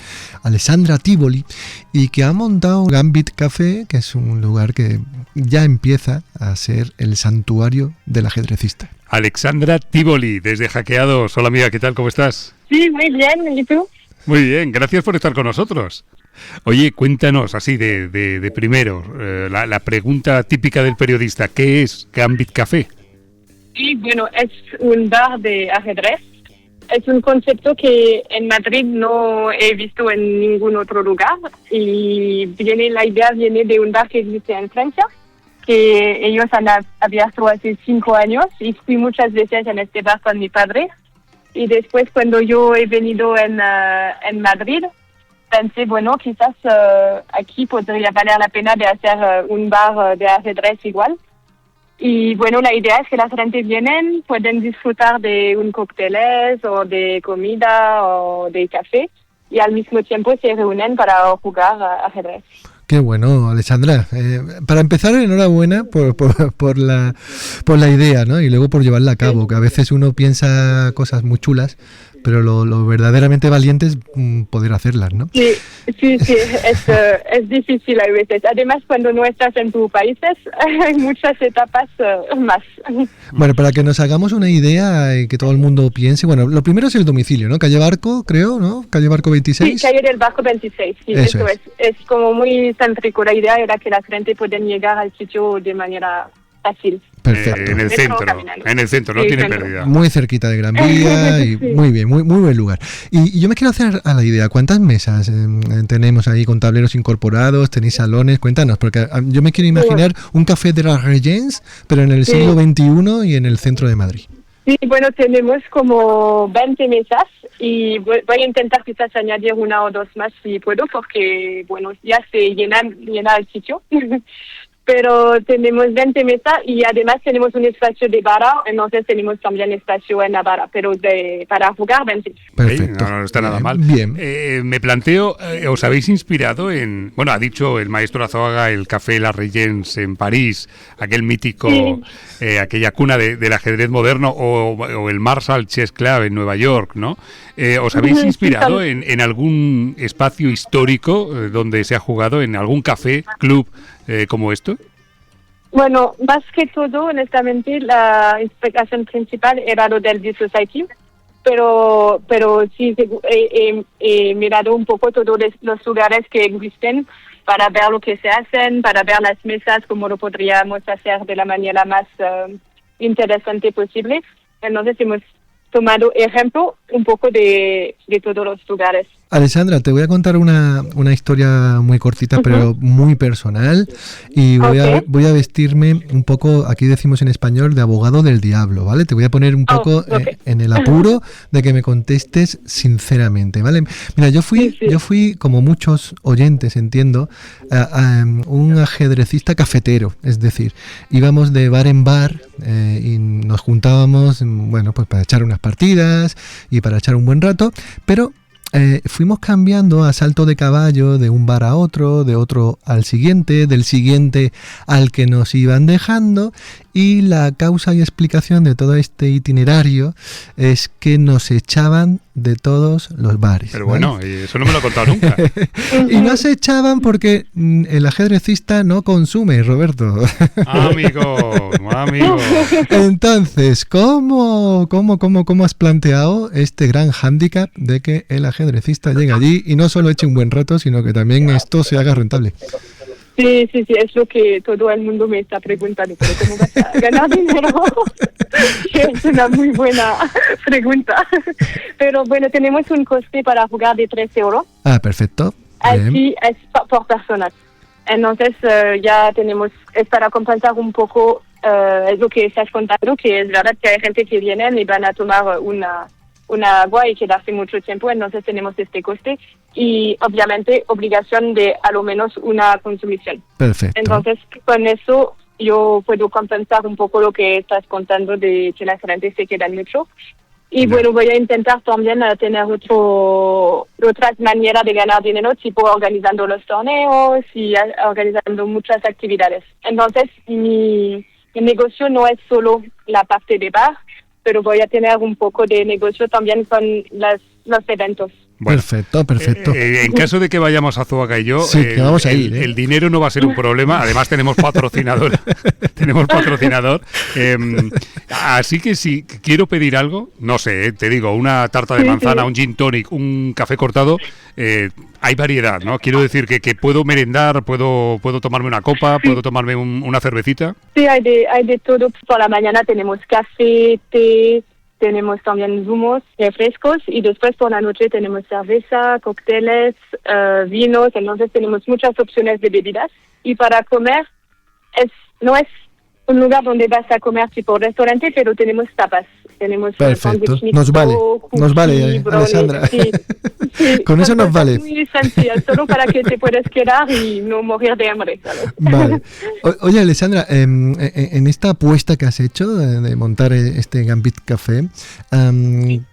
Alessandra Tivoli, y que ha montado Gambit Café, que es un lugar que ya empieza a ser el santuario del ajedrecista. Alexandra Tivoli, desde Hackeados. Hola amiga, ¿qué tal? ¿Cómo estás? Sí, muy bien. ¿Y tú? Muy bien, gracias por estar con nosotros. Oye, cuéntanos así de primero, la pregunta típica del periodista, ¿qué es Gambit Café? Sí, bueno, es un bar de ajedrez. Es un concepto que en Madrid no he visto en ningún otro lugar y la idea viene de un bar que existe en Francia, que ellos han abierto hace 5 años y fui muchas veces en este bar con mi padre. Y después, cuando yo he venido en Madrid, pensé, bueno, quizás aquí podría valer la pena de hacer un bar de ajedrez igual. Y bueno, la idea es que la gente vienen, pueden disfrutar de un cócteles o de comida o de café y al mismo tiempo se reúnen para jugar ajedrez. Qué bueno, Alexandra. Para empezar, enhorabuena por la idea, ¿no? Y luego por llevarla a cabo, que a veces uno piensa cosas muy chulas, pero lo verdaderamente valiente es poder hacerlas, ¿no? Sí, es difícil a veces. Además, cuando no estás en tu país, hay muchas etapas más. Bueno, para que nos hagamos una idea y que todo el mundo piense, bueno, lo primero es el domicilio, ¿no? Calle Barco, creo, ¿no? Calle Barco 26. Sí, Calle del Barco 26, sí, eso es. Es como muy céntrico. La idea era que la gente pueda llegar al sitio de manera fácil. Perfecto. En el centro, no tiene pérdida. Muy cerquita de Gran Vía y sí. Muy bien, muy buen lugar. Y yo me quiero hacer a la idea, ¿cuántas mesas tenemos ahí con tableros incorporados? ¿Tenéis salones? Cuéntanos, porque yo me quiero imaginar un café de la Regence, pero en el siglo XXI y en el centro de Madrid. Sí, bueno, tenemos como 20 mesas y voy a intentar quizás añadir una o dos más si puedo, porque, bueno, ya se llena el sitio. Pero tenemos 20 mesas y además tenemos un espacio de barra, entonces tenemos también espacio en la barra, pero para jugar 20. Perfecto. No está nada mal. Bien. Me planteo, ¿os habéis inspirado en, bueno, ha dicho el maestro Azuaga, el Café La Regence en París, aquel mítico, aquella cuna del ajedrez moderno, o el Marshall Chess Club en Nueva York, ¿no? ¿Os habéis inspirado en algún espacio histórico donde se ha jugado, en algún café, club como esto? Bueno, más que todo, honestamente, la inspiración principal era lo del B-Society, pero sí he mirado un poco todos los lugares que existen para ver lo que se hacen, para ver las mesas, cómo lo podríamos hacer de la manera más interesante posible. Entonces hemos tomado ejemplo un poco de todos los lugares. Alexandra, te voy a contar una historia muy cortita, pero muy personal, y voy a vestirme un poco, aquí decimos en español, de abogado del diablo, ¿vale? Te voy a poner un poco en el apuro de que me contestes sinceramente, ¿vale? Mira, yo fui como muchos oyentes, entiendo, un ajedrecista cafetero, es decir, íbamos de bar en bar y nos juntábamos, bueno, pues para echar unas partidas y para echar un buen rato, pero fuimos cambiando a salto de caballo de un bar a otro, de otro al siguiente, del siguiente al que nos iban dejando, y la causa y explicación de todo este itinerario es que nos echaban de todos los bares. Pero bueno, eso no me lo he contado nunca. Y no se echaban porque el ajedrecista no consume, Roberto. Amigo. Entonces, ¿cómo has planteado este gran hándicap de que el ajedrecista llegue allí y no solo eche un buen rato, sino que también esto se haga rentable? Sí, es lo que todo el mundo me está preguntando, pero ¿cómo vas a ganar dinero? Es una muy buena pregunta. Pero bueno, tenemos un coste para jugar de 3 euros. Ah, perfecto. Así es por persona. Entonces ya tenemos, es para compensar un poco es lo que estás contando, que es verdad que hay gente que viene y van a tomar una agua y quedarse mucho tiempo, entonces tenemos este coste y obviamente obligación de a lo menos una consumición. Perfecto. Entonces con eso yo puedo compensar un poco lo que estás contando de que la gente se queda mucho. Y bueno, voy a intentar también tener otras maneras de ganar dinero, tipo organizando los torneos y organizando muchas actividades. Entonces mi negocio no es solo la parte de bar, pero voy a tener un poco de negocio también con los eventos. Bueno, perfecto. En caso de que vayamos a Azuaga y yo, que vamos a ir, el dinero no va a ser un problema. Además tenemos patrocinador. Así que si quiero pedir algo, no sé, te digo, una tarta de manzana, un gin tonic, un café cortado, hay variedad, ¿no? Quiero decir que puedo merendar, puedo tomarme una copa, puedo tomarme una cervecita. Sí, hay de todo. Por la mañana tenemos café, té, tenemos también zumos, refrescos, y después por la noche tenemos cerveza, cócteles, vinos, entonces tenemos muchas opciones de bebidas. Y para comer, no es un lugar donde vas a comer tipo restaurante, pero tenemos tapas. tenemos Perfecto, sándwich nos vale, brownies, Alessandra. sí, Con eso nos vale. Muy sencillas, solo para que te puedas quedar y no morir de hambre, ¿sabes? Vale. Oye, Alessandra, en esta apuesta que has hecho de montar este Gambit Café,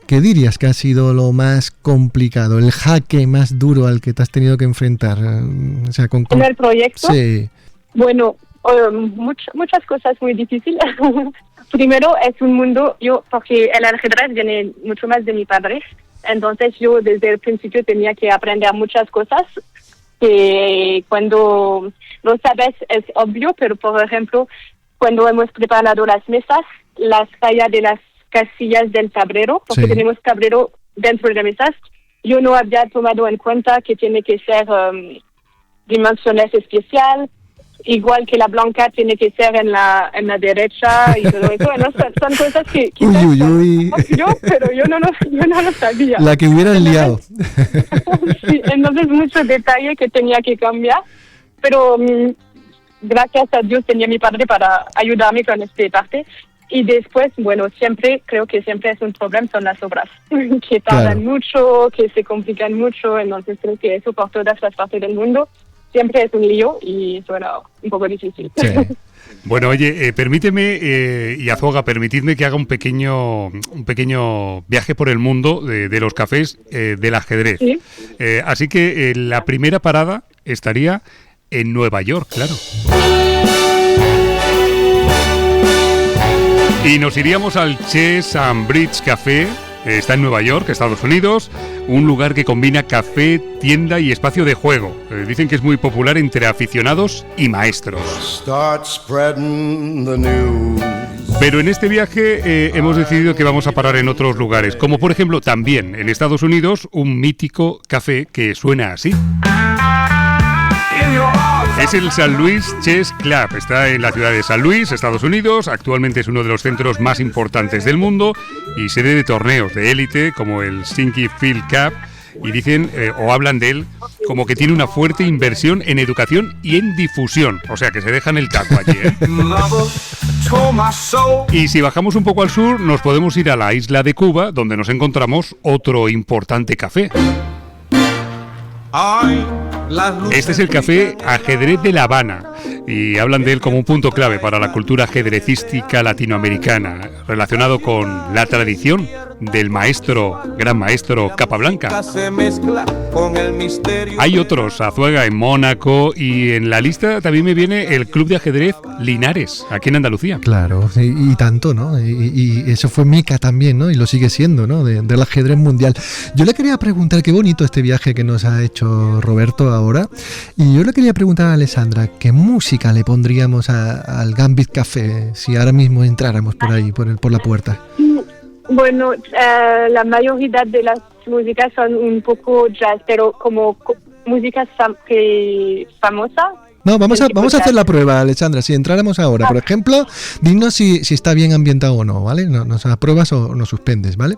¿qué dirías que ha sido lo más complicado, el jaque más duro al que te has tenido que enfrentar? O sea, ¿En el proyecto? Sí. Bueno, muchas cosas muy difíciles. Primero, es un mundo, porque el ajedrez viene mucho más de mi padre, entonces yo desde el principio tenía que aprender muchas cosas que cuando lo sabes es obvio, pero por ejemplo, cuando hemos preparado las mesas, las fallas de las casillas del tablero, porque tenemos tablero dentro de las mesas, yo no había tomado en cuenta que tiene que ser dimensiones especiales, igual que la blanca tiene que ser en la derecha y todo eso. Bueno, son cosas que quizás yo, pero yo no lo sabía. La que hubieras liado. Sí, entonces muchos detalles que tenía que cambiar, pero gracias a Dios tenía mi padre para ayudarme con esta parte. Y después, bueno, creo que siempre es un problema, son las obras, que tardan mucho, que se complican mucho, entonces creo que eso por todas las partes del mundo siempre es un lío y suena un poco difícil. Sí. Bueno, oye, permíteme, y Azuaga, permitidme que haga un pequeño viaje por el mundo de los cafés del ajedrez. ¿Sí? Así que la primera parada estaría en Nueva York, claro. Y nos iríamos al Chess and Bridge Café. Está en Nueva York, Estados Unidos, un lugar que combina café, tienda y espacio de juego. Dicen que es muy popular entre aficionados y maestros. Pero en este viaje hemos decidido que vamos a parar en otros lugares, como por ejemplo también en Estados Unidos, un mítico café que suena así. Es el St. Louis Chess Club, está en la ciudad de San Luis, Estados Unidos, actualmente es uno de los centros más importantes del mundo y sede de torneos de élite como el Sinky Field Cup, y dicen o hablan de él como que tiene una fuerte inversión en educación y en difusión, o sea que se dejan el taco allí, ¿eh? Y si bajamos un poco al sur nos podemos ir a la isla de Cuba, donde nos encontramos otro importante café. Este es el café Ajedrez de La Habana y hablan de él como un punto clave para la cultura ajedrecística latinoamericana, relacionado con la tradición del gran maestro Capablanca. Hay otros, Azuaga, en Mónaco, y en la lista también me viene el Club de Ajedrez Linares, aquí en Andalucía. Claro, y tanto, ¿no? Y eso fue meca también, ¿no? Y lo sigue siendo, ¿no? Del ajedrez mundial. Yo le quería preguntar, qué bonito este viaje que nos ha hecho Roberto ahora, y yo le quería preguntar a Alessandra, ¿qué música le pondríamos al Gambit Café si ahora mismo entráramos por ahí, por la puerta? Bueno, la mayoría de las músicas son un poco jazz, pero como músicas famosas. No, vamos a hacer la prueba, Alessandra. Si entráramos ahora, por ejemplo, dinos si está bien ambientado o no, ¿vale? Nos apruebas o nos suspendes, ¿vale?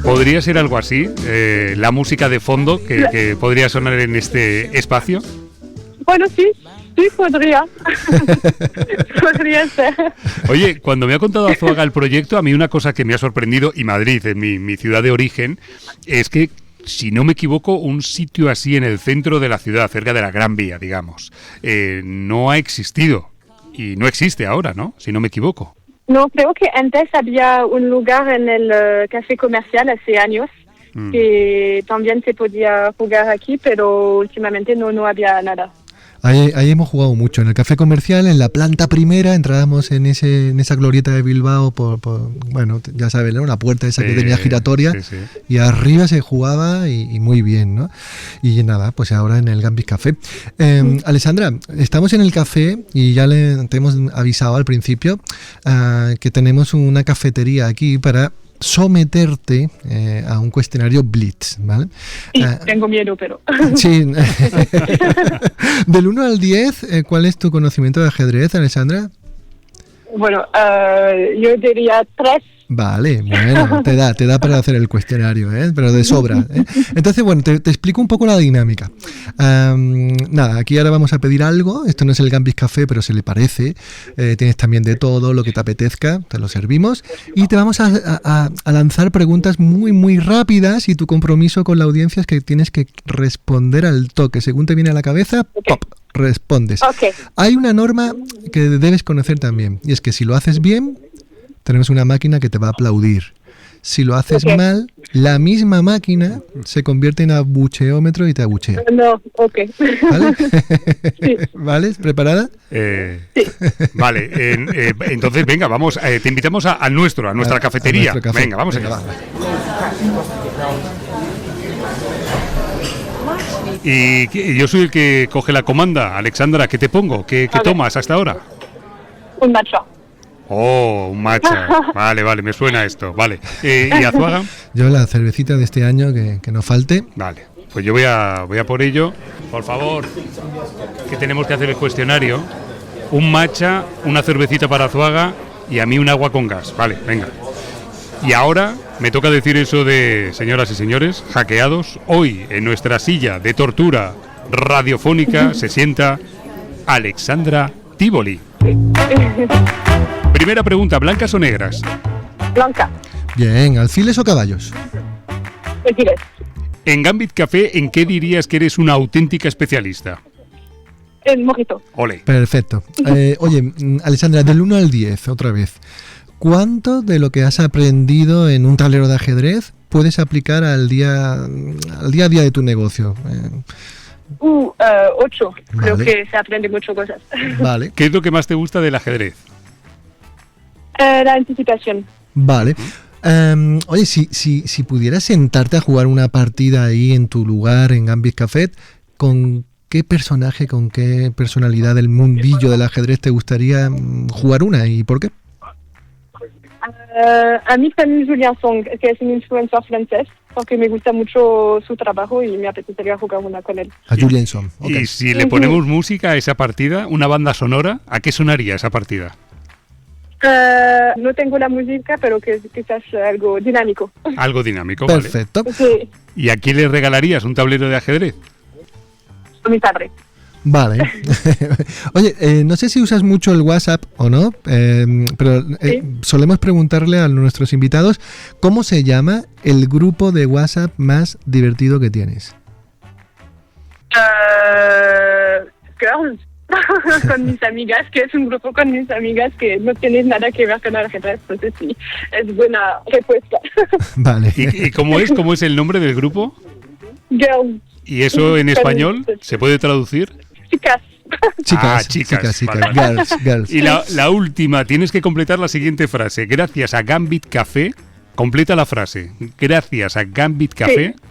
¿Podría ser algo así, la música de fondo que podría sonar en este espacio? Bueno, sí, podría. Podría ser. Oye, cuando me ha contado Azuaga el proyecto, a mí una cosa que me ha sorprendido, y Madrid, en mi ciudad de origen, es que, si no me equivoco, un sitio así en el centro de la ciudad, cerca de la Gran Vía, digamos, no ha existido y no existe ahora, ¿no? Si no me equivoco. No, creo que antes había un lugar en el café comercial hace años que también se podía jugar aquí, pero últimamente no había nada. Ahí hemos jugado mucho, en el café comercial, en la planta primera, entrábamos en esa glorieta de Bilbao bueno, ya sabes, ¿no? Una puerta esa que tenía giratoria, sí. Y arriba se jugaba y muy bien, ¿no? Y nada, pues ahora en el Gambit Café. Alessandra, estamos en el café y ya te hemos avisado al principio que tenemos una cafetería aquí para someterte a un cuestionario Blitz, ¿vale? Sí, tengo miedo, pero... Sí. Del 1 al 10, ¿cuál es tu conocimiento de ajedrez, Alessandra? Bueno, yo diría 3 Vale, bueno, te da para hacer el cuestionario, ¿eh? Pero de sobra, ¿eh? Entonces, bueno, te explico un poco la dinámica. Nada, aquí ahora vamos a pedir algo. Esto no es el Gambit Café, pero se le parece. Tienes también de todo lo que te apetezca, te lo servimos. Y te vamos a lanzar preguntas muy, muy rápidas, y tu compromiso con la audiencia es que tienes que responder al toque. Según te viene a la cabeza, ¡pop!, respondes. Okay. Hay una norma que debes conocer también, y es que si lo haces bien, tenemos una máquina que te va a aplaudir. Si lo haces mal, la misma máquina se convierte en abucheómetro y te abuchea. No, ok. ¿Vale? Sí. ¿Vale? ¿Preparada? Sí. Vale, entonces venga, vamos, te invitamos a nuestra cafetería. nuestro café. Venga, vamos allá. Va. Y yo soy el que coge la comanda. Alexandra, ¿qué te pongo? ¿Qué tomas hasta ahora? Un matcha. Oh, un matcha. Vale, me suena esto. Vale. ¿Y Azuaga? Yo la cervecita de este año que no falte. Vale. Pues yo voy a por ello. Por favor, que tenemos que hacer el cuestionario. Un matcha, una cervecita para Azuaga y a mí un agua con gas. Vale, venga. Y ahora me toca decir eso de, señoras y señores, hackeados. Hoy en nuestra silla de tortura radiofónica se sienta Alexandra Tívoli. Primera pregunta, ¿blancas o negras? Blanca. Bien, ¿alfiles o caballos? Alfiles. En Gambit Café, ¿en qué dirías que eres una auténtica especialista? El mojito. Ole. Perfecto. Oye, Alexandra, del 1 al 10, otra vez. ¿Cuánto de lo que has aprendido en un tablero de ajedrez puedes aplicar al día a día de tu negocio? 8. Creo Vale. que se aprende mucho cosas. Vale, ¿Qué es lo que más te gusta del ajedrez? La anticipación. vale. Oye, si pudieras sentarte a jugar una partida ahí en tu lugar, en Gambit Café, ¿con qué personaje, con qué personalidad del mundillo del ajedrez te gustaría jugar una y por qué? A mí también Julien Song, que es un influencer francés, porque me gusta mucho su trabajo y me apetecería jugar una con él. A Julien Song. Ok. Y si le ponemos música a esa partida, una banda sonora, ¿a qué sonaría esa partida? No tengo la música, pero que quizás algo dinámico. Algo dinámico, ¿vale? Perfecto. Sí, ¿Y a quién le regalarías un tablero de ajedrez? a mi padre. Vale. Oye, no sé si usas mucho el WhatsApp o no, pero Sí. solemos preguntarle a nuestros invitados cómo se llama el grupo de WhatsApp más divertido que tienes. Girls. Con mis amigas, que es un grupo con mis amigas que no tiene nada que ver con el ajedrez, entonces sí, es buena respuesta. Vale. ¿Y cómo es el nombre del grupo? Girls. ¿Y eso en español se puede traducir? Chicas. Chicas, chicas, chicas. vale. Girls. Y la última, tienes que completar la siguiente frase. Gracias a Gambit Café, completa la frase. Gracias a Gambit Café. Sí.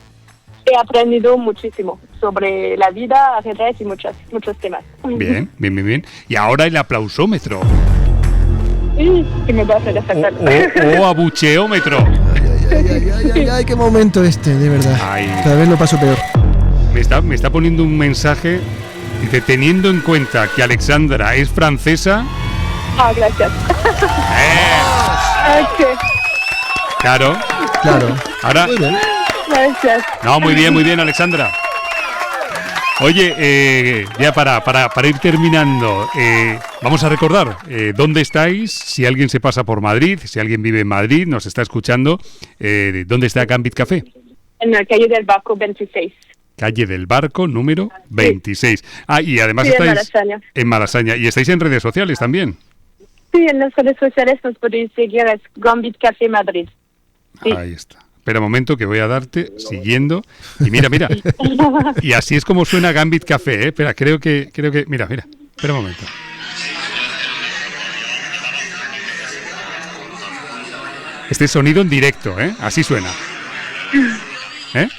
He aprendido muchísimo sobre la vida, ajedrez y muchos temas. Bien. Y ahora el aplausómetro. Sí, que me va a hacer aceptar. O abucheómetro. Ay, qué momento de verdad. Ay. Cada vez lo paso peor. Me está poniendo un mensaje. Dice, teniendo en cuenta que Alexandra es francesa. Gracias. Ok, Claro. Ahora. Muy bien. gracias. No, muy bien, Alexandra. Oye, ya para ir terminando, vamos a recordar dónde estáis, si alguien se pasa por Madrid, si alguien vive en Madrid, nos está escuchando, ¿dónde está Gambit Café? En la calle del Barco 26. Calle del Barco, número 26. Y además Sí, en estáis Malasaña. en Malasaña. Y estáis en redes sociales también. Sí, en las redes sociales nos podéis seguir, es Gambit Café Madrid. Sí. Ahí está. Espera un momento que voy a darte siguiendo. Y mira. Y así es como suena Gambit Café, ¿eh? Espera, creo que... Mira. Espera un momento. Este sonido en directo, ¿eh? Así suena.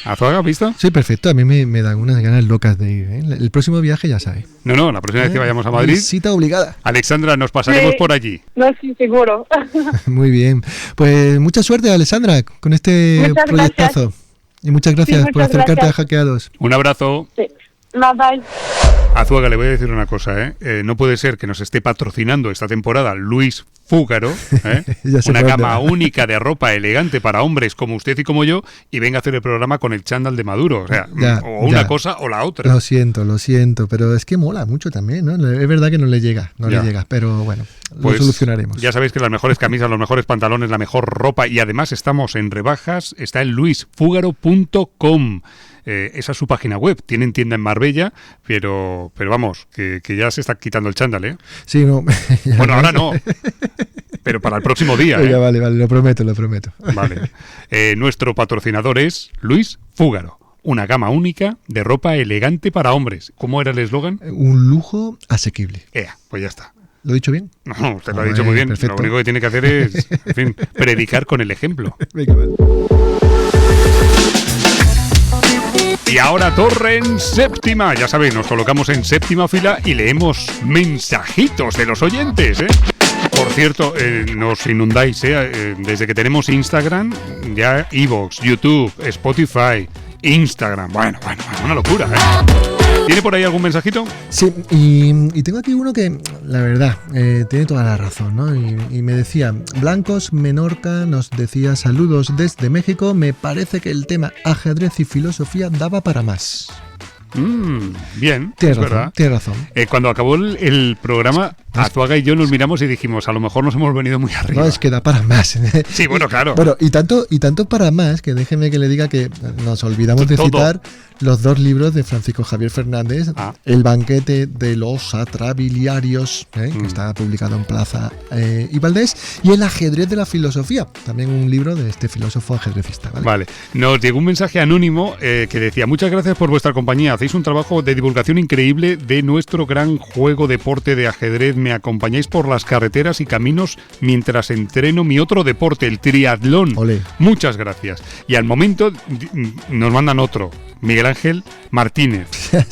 ¿Azuaga, has visto? Sí, perfecto. A mí me dan unas ganas locas de ir. El próximo viaje ya sabes. No, la próxima vez que vayamos a Madrid, Visita obligada. Alexandra, nos pasaremos Sí. por allí. No, sí, seguro. Muy bien. Pues mucha suerte, Alexandra, con este Muchas proyectazo. gracias. Y muchas gracias Sí, por muchas acercarte gracias. a Hackeados. Un abrazo. Sí. Bye bye. Azuaga, le voy a decir una cosa, no puede ser que nos esté patrocinando esta temporada Luis Fúgaro, una gama única de ropa elegante para hombres como usted y como yo, y venga a hacer el programa con el chándal de Maduro. O sea, o una cosa o la otra. Lo siento, pero es que mola mucho también, ¿no? Es verdad que no le llega, pero bueno, lo solucionaremos. Ya sabéis que las mejores camisas, los mejores pantalones, la mejor ropa, y además estamos en rebajas, está en luisfugaro.com. Esa es su página web. Tienen tienda en Marbella, pero vamos, que ya se está quitando el chándal, ¿eh? Sí, no. Bueno, ahora no. Pero para el próximo día, ¿eh? Ya, vale, lo prometo. Vale. Nuestro patrocinador es Luis Fúgaro. Una gama única de ropa elegante para hombres. ¿Cómo era el eslogan? Un lujo asequible. Pues ya está. ¿Lo he dicho bien? No, usted lo ha dicho muy bien. Perfecto. Lo único que tiene que hacer es, en fin, predicar con el ejemplo. Venga, vale. Y ahora torre en séptima. Ya sabéis, nos colocamos en séptima fila y leemos mensajitos de los oyentes, ¿eh? Por cierto, nos inundáis, desde que tenemos Instagram, ya iVoox, YouTube, Spotify, Instagram. Bueno, una locura, ¿eh? ¿Tiene por ahí algún mensajito? Sí, y tengo aquí uno que, la verdad, tiene toda la razón, ¿no? Y me decía, Blancos Menorca nos decía, saludos desde México, me parece que el tema ajedrez y filosofía daba para más. Bien, tienes razón. Cuando acabó el programa, Azuaga y yo nos miramos y dijimos, a lo mejor nos hemos venido muy arriba. No, es que da para más. Sí, bueno, claro. Bueno, y tanto para más, que déjeme que le diga que nos olvidamos de citar los 2 libros de Francisco Javier Fernández, El banquete de los atrabiliarios, que está publicado en Plaza y Valdés, y El ajedrez de la filosofía, también un libro de este filósofo ajedrecista. Vale. Nos llegó un mensaje anónimo que decía, muchas gracias por vuestra compañía, hacéis un trabajo de divulgación increíble de nuestro gran juego deporte de ajedrez, me acompañáis por las carreteras y caminos mientras entreno mi otro deporte, el triatlón. Olé. Muchas gracias. Y al momento nos mandan otro, Miguel Ángel Martínez.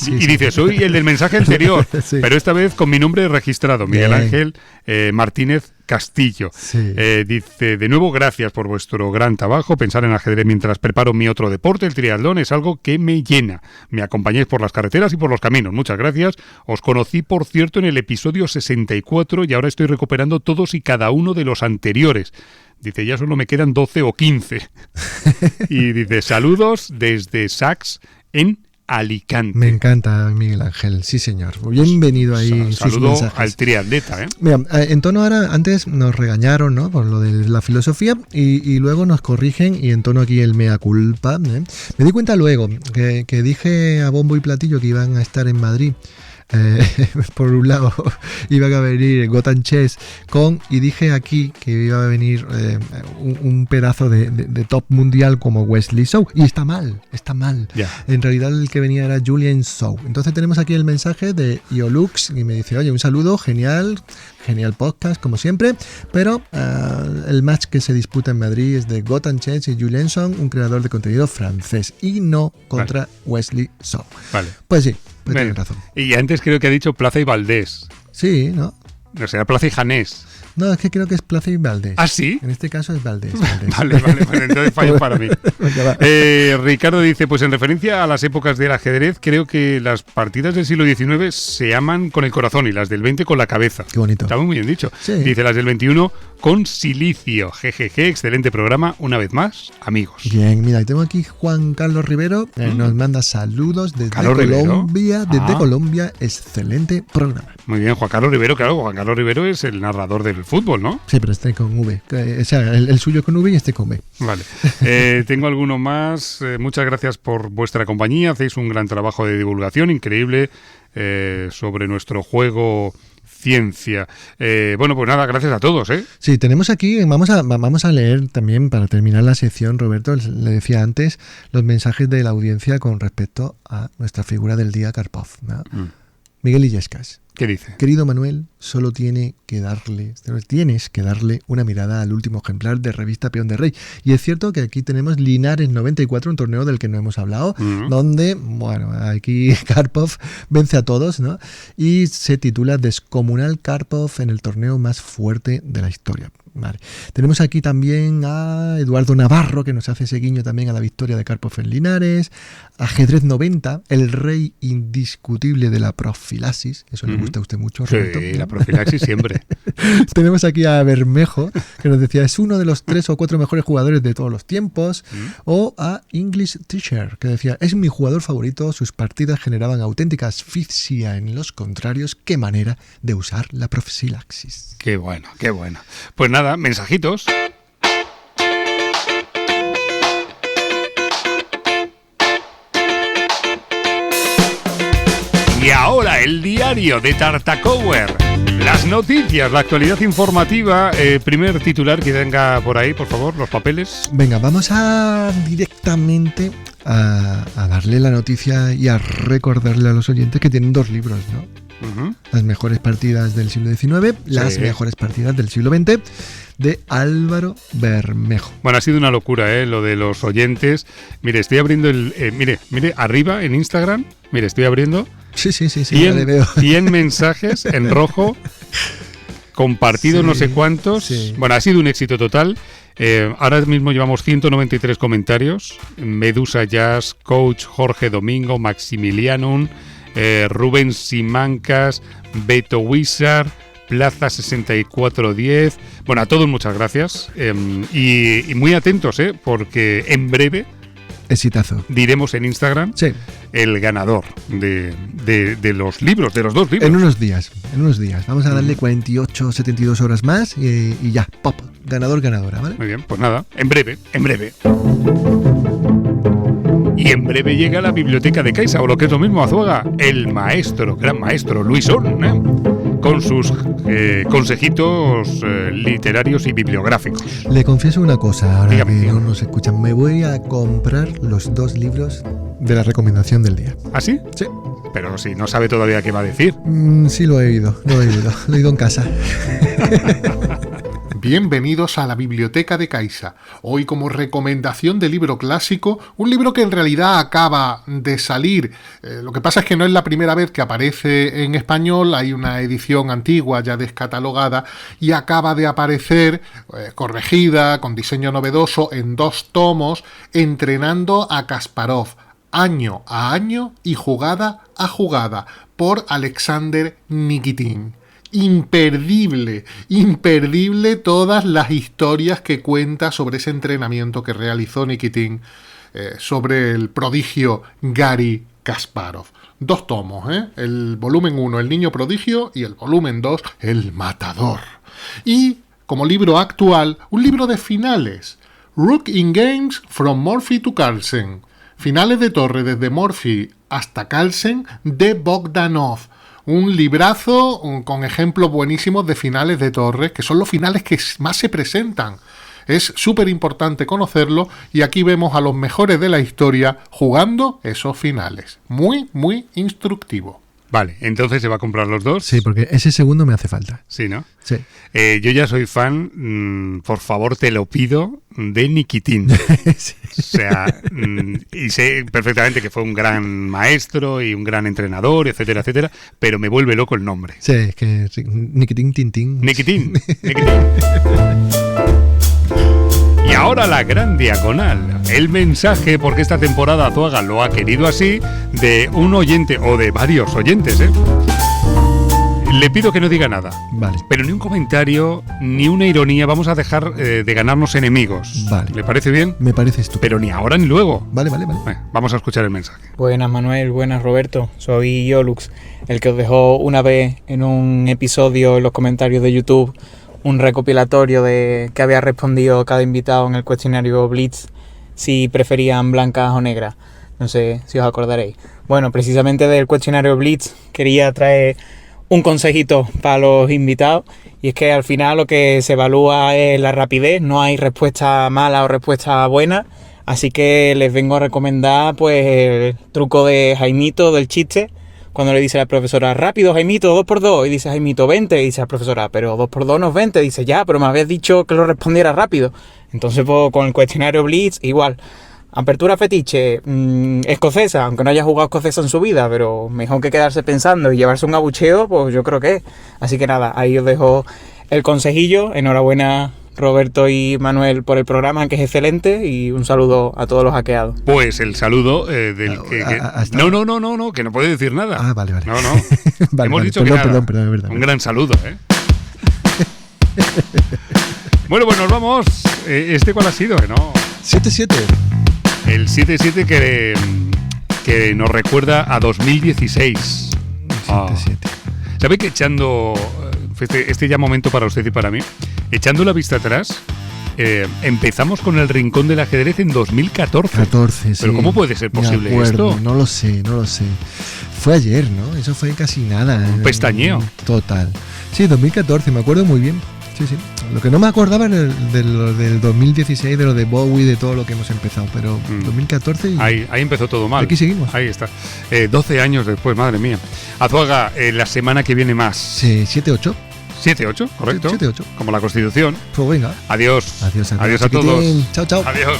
Y dice, soy el del mensaje anterior, pero esta vez con mi nombre registrado, Miguel Ángel Martínez Castillo. Dice, de nuevo, gracias por vuestro gran trabajo. Pensar en ajedrez mientras preparo mi otro deporte, el triatlón, es algo que me llena. Me acompañáis por las carreteras y por los caminos. Muchas gracias. Os conocí, por cierto, en el episodio 64 y ahora estoy recuperando todos y cada uno de los anteriores. Dice, ya solo me quedan 12 o 15. Y dice, saludos desde Sax en Alicante. Me encanta, Miguel Ángel, sí señor. Bienvenido ahí. Saludo al triatleta, ¿eh? Mira, en tono ahora, antes nos regañaron, ¿no?, por lo de la filosofía y luego nos corrigen y en tono aquí el mea culpa. Me di cuenta luego que dije a bombo y platillo que iban a estar en Madrid. Por un lado iba a venir Gotham Chess y dije aquí que iba a venir un pedazo de top mundial como Wesley Zhou, y está mal. En realidad el que venía era Julian Zhou. Entonces tenemos aquí el mensaje de Iolux y me dice, oye, un saludo, genial podcast como siempre, pero el match que se disputa en Madrid es de Gotham Chess y Julian Zhou, un creador de contenido francés, y no contra Wesley Zhou. Vale. Pues sí, tienes razón. Y antes creo que ha dicho Plaza y Valdés. Sí, ¿no? O sea, Plaza y Janés. No, es que creo que es Plaza y Valdés. ¿Ah, sí? En este caso es Valdés. Vale, entonces fallo para mí. Ricardo dice, pues en referencia a las épocas del ajedrez, creo que las partidas del siglo XIX se aman con el corazón y las del XX con la cabeza. Qué bonito. Está muy bien dicho. Sí. Dice, las del XXI con silicio. Jejeje, excelente programa. Una vez más, amigos. Bien, mira, y tengo aquí Juan Carlos Rivero, nos manda saludos desde Colombia. Desde Colombia, excelente programa. Muy bien, Juan Carlos Rivero, claro, Juan Carlos Rivero es el narrador del fútbol, ¿no? Sí, pero este con V. O sea, el suyo con V y este con V. Vale. Tengo alguno más. Muchas gracias por vuestra compañía. Hacéis un gran trabajo de divulgación increíble sobre nuestro juego ciencia. Bueno, pues nada, gracias a todos, ¿eh? Sí, tenemos aquí, vamos a leer también, para terminar la sección, Roberto, le decía antes, los mensajes de la audiencia con respecto a nuestra figura del día, Karpov, ¿no? Miguel Illescas. ¿Qué dice? Querido Manuel, solo tienes que darle una mirada al último ejemplar de revista Peón de Rey. Y es cierto que aquí tenemos Linares 94, un torneo del que no hemos hablado, donde, bueno, aquí Karpov vence a todos, ¿no? Y se titula Descomunal Karpov en el torneo más fuerte de la historia. Vale. Tenemos aquí también a Eduardo Navarro, que nos hace ese guiño también a la victoria de Karpov en Linares. Ajedrez 90, el rey indiscutible de la profilaxis. Eso le gusta a usted mucho, Roberto. Sí, la profilaxis siempre. Tenemos aquí a Bermejo, que nos decía, es uno de los 3 o 4 mejores jugadores de todos los tiempos. O a English Teacher, que decía, es mi jugador favorito, sus partidas generaban auténtica asfixia en los contrarios. Qué manera de usar la profilaxis. Qué bueno, qué bueno. Pues nada, mensajitos. Y ahora el diario de Tartacower. Las noticias, la actualidad informativa. Primer titular que tenga por ahí, por favor, los papeles. Venga, vamos a directamente a darle la noticia y a recordarle a los oyentes que tienen 2 libros, ¿no? Las mejores partidas del siglo XIX, las mejores partidas del siglo XX, de Álvaro Bermejo. Bueno, ha sido una locura, lo de los oyentes. Mire, estoy abriendo mire, arriba en Instagram, mire, estoy abriendo. Sí, ya le veo. 100 mensajes en rojo, compartidos no sé cuántos. Sí. Bueno, ha sido un éxito total. Ahora mismo llevamos 193 comentarios. Medusa Jazz, Coach Jorge Domingo, Maximilianum, Rubén Simancas, Beto Wizard, Plaza 6410. Bueno, a todos muchas gracias. Y muy atentos, porque en breve exitazo. Diremos en Instagram el ganador de los libros, de los 2 libros. En unos días. Vamos a darle 48, 72 horas más y ya, pop, ganador, ganadora, ¿vale? Muy bien, pues nada, en breve. Y en breve llega a la biblioteca de Caixa, o lo que es lo mismo, Azuaga, el maestro, gran maestro, Luisón, con sus consejitos literarios y bibliográficos. Le confieso una cosa, ahora Dígame, que no nos escuchan, me voy a comprar los 2 libros de la recomendación del día. ¿Ah, sí? Sí. Pero si no sabe todavía qué va a decir. Sí, lo he oído, lo he oído en casa. Bienvenidos a la Biblioteca de Caixa. Hoy como recomendación de libro clásico, un libro que en realidad acaba de salir. Lo que pasa es que no es la primera vez que aparece en español, hay una edición antigua ya descatalogada y acaba de aparecer corregida, con diseño novedoso, en 2 tomos, Entrenando a Kasparov, año a año y jugada a jugada, por Alexander Nikitin. Imperdible todas las historias que cuenta sobre ese entrenamiento que realizó Nikitin sobre el prodigio Gary Kasparov. 2 tomos, el volumen 1, El niño prodigio, y el volumen 2, El matador. Y, como libro actual, un libro de finales, Rook in Games from Morphy to Carlsen. Finales de torre desde Morphy hasta Carlsen, de Bogdanov. Un librazo con ejemplos buenísimos de finales de torre, que son los finales que más se presentan. Es súper importante conocerlo, y aquí vemos a los mejores de la historia jugando esos finales. Muy, muy instructivo. Vale, entonces se va a comprar los 2. Sí, porque ese segundo me hace falta. Sí, ¿no? Sí. Yo ya soy fan, por favor te lo pido, de Nikitin. Sí. O sea, y sé perfectamente que fue un gran maestro y un gran entrenador, etcétera, etcétera, pero me vuelve loco el nombre. Sí, es que Nikitin Tintín. Nikitin. Y ahora la gran diagonal, el mensaje, porque esta temporada Azuaga lo ha querido así, de un oyente, o de varios oyentes, Le pido que no diga nada. Vale. Pero ni un comentario, ni una ironía. Vamos a dejar de ganarnos enemigos. Vale. ¿Le parece bien? Me parece estupendo. Pero ni ahora ni luego. Vale. Vamos a escuchar el mensaje. Buenas Manuel, buenas Roberto. Soy Yolux, el que os dejó una vez en un episodio en los comentarios de YouTube un recopilatorio de que había respondido cada invitado en el cuestionario Blitz si preferían blancas o negras. No sé si os acordaréis. Bueno, precisamente del cuestionario Blitz quería traer un consejito para los invitados, y es que al final lo que se evalúa es la rapidez, no hay respuesta mala o respuesta buena, así que les vengo a recomendar pues el truco de Jaimito del chiste, cuando le dice a la profesora, rápido Jaimito, 2x2, y dice Jaimito 20, y dice la profesora, pero 2x2 no es 20, dice ya, pero me habías dicho que lo respondiera rápido. Entonces pues con el cuestionario Blitz igual. Apertura fetiche, escocesa, aunque no haya jugado escocesa en su vida, pero mejor que quedarse pensando y llevarse un abucheo, pues yo creo que es. Así que nada, ahí os dejo el consejillo. Enhorabuena Roberto y Manuel, por el programa, que es excelente, y un saludo a todos los hackeados. Pues el saludo del que... No, que no puede decir nada. Ah, vale. No. Vale, Hemos dicho perdón, que nada. perdón, es verdad. Un gran saludo, ¿eh? Bueno, pues nos vamos. ¿Cuál ha sido? Que no. 7-7. El 7-7 que nos recuerda a 2016. 7-7. ¿Sabe que echando... Este ya momento para usted y para mí. Echando la vista atrás, empezamos con el Rincón del Ajedrez en 2014. 14, sí. Pero ¿cómo puede ser posible esto? No lo sé. Fue ayer, ¿no? Eso fue casi nada. Un pestañeo. Total. Sí, 2014, me acuerdo muy bien. Sí. Lo que no me acordaba era del 2016, de lo de Bowie, de todo lo que hemos empezado, pero 2014... Y ahí empezó todo mal. Aquí seguimos. Ahí está. 12 años después, madre mía. Azuaga, la semana que viene más. Sí, 7-8. 7-8, correcto. 7-8. Como la Constitución. Pues venga. Adiós. Adiós a todos. Chao. Adiós.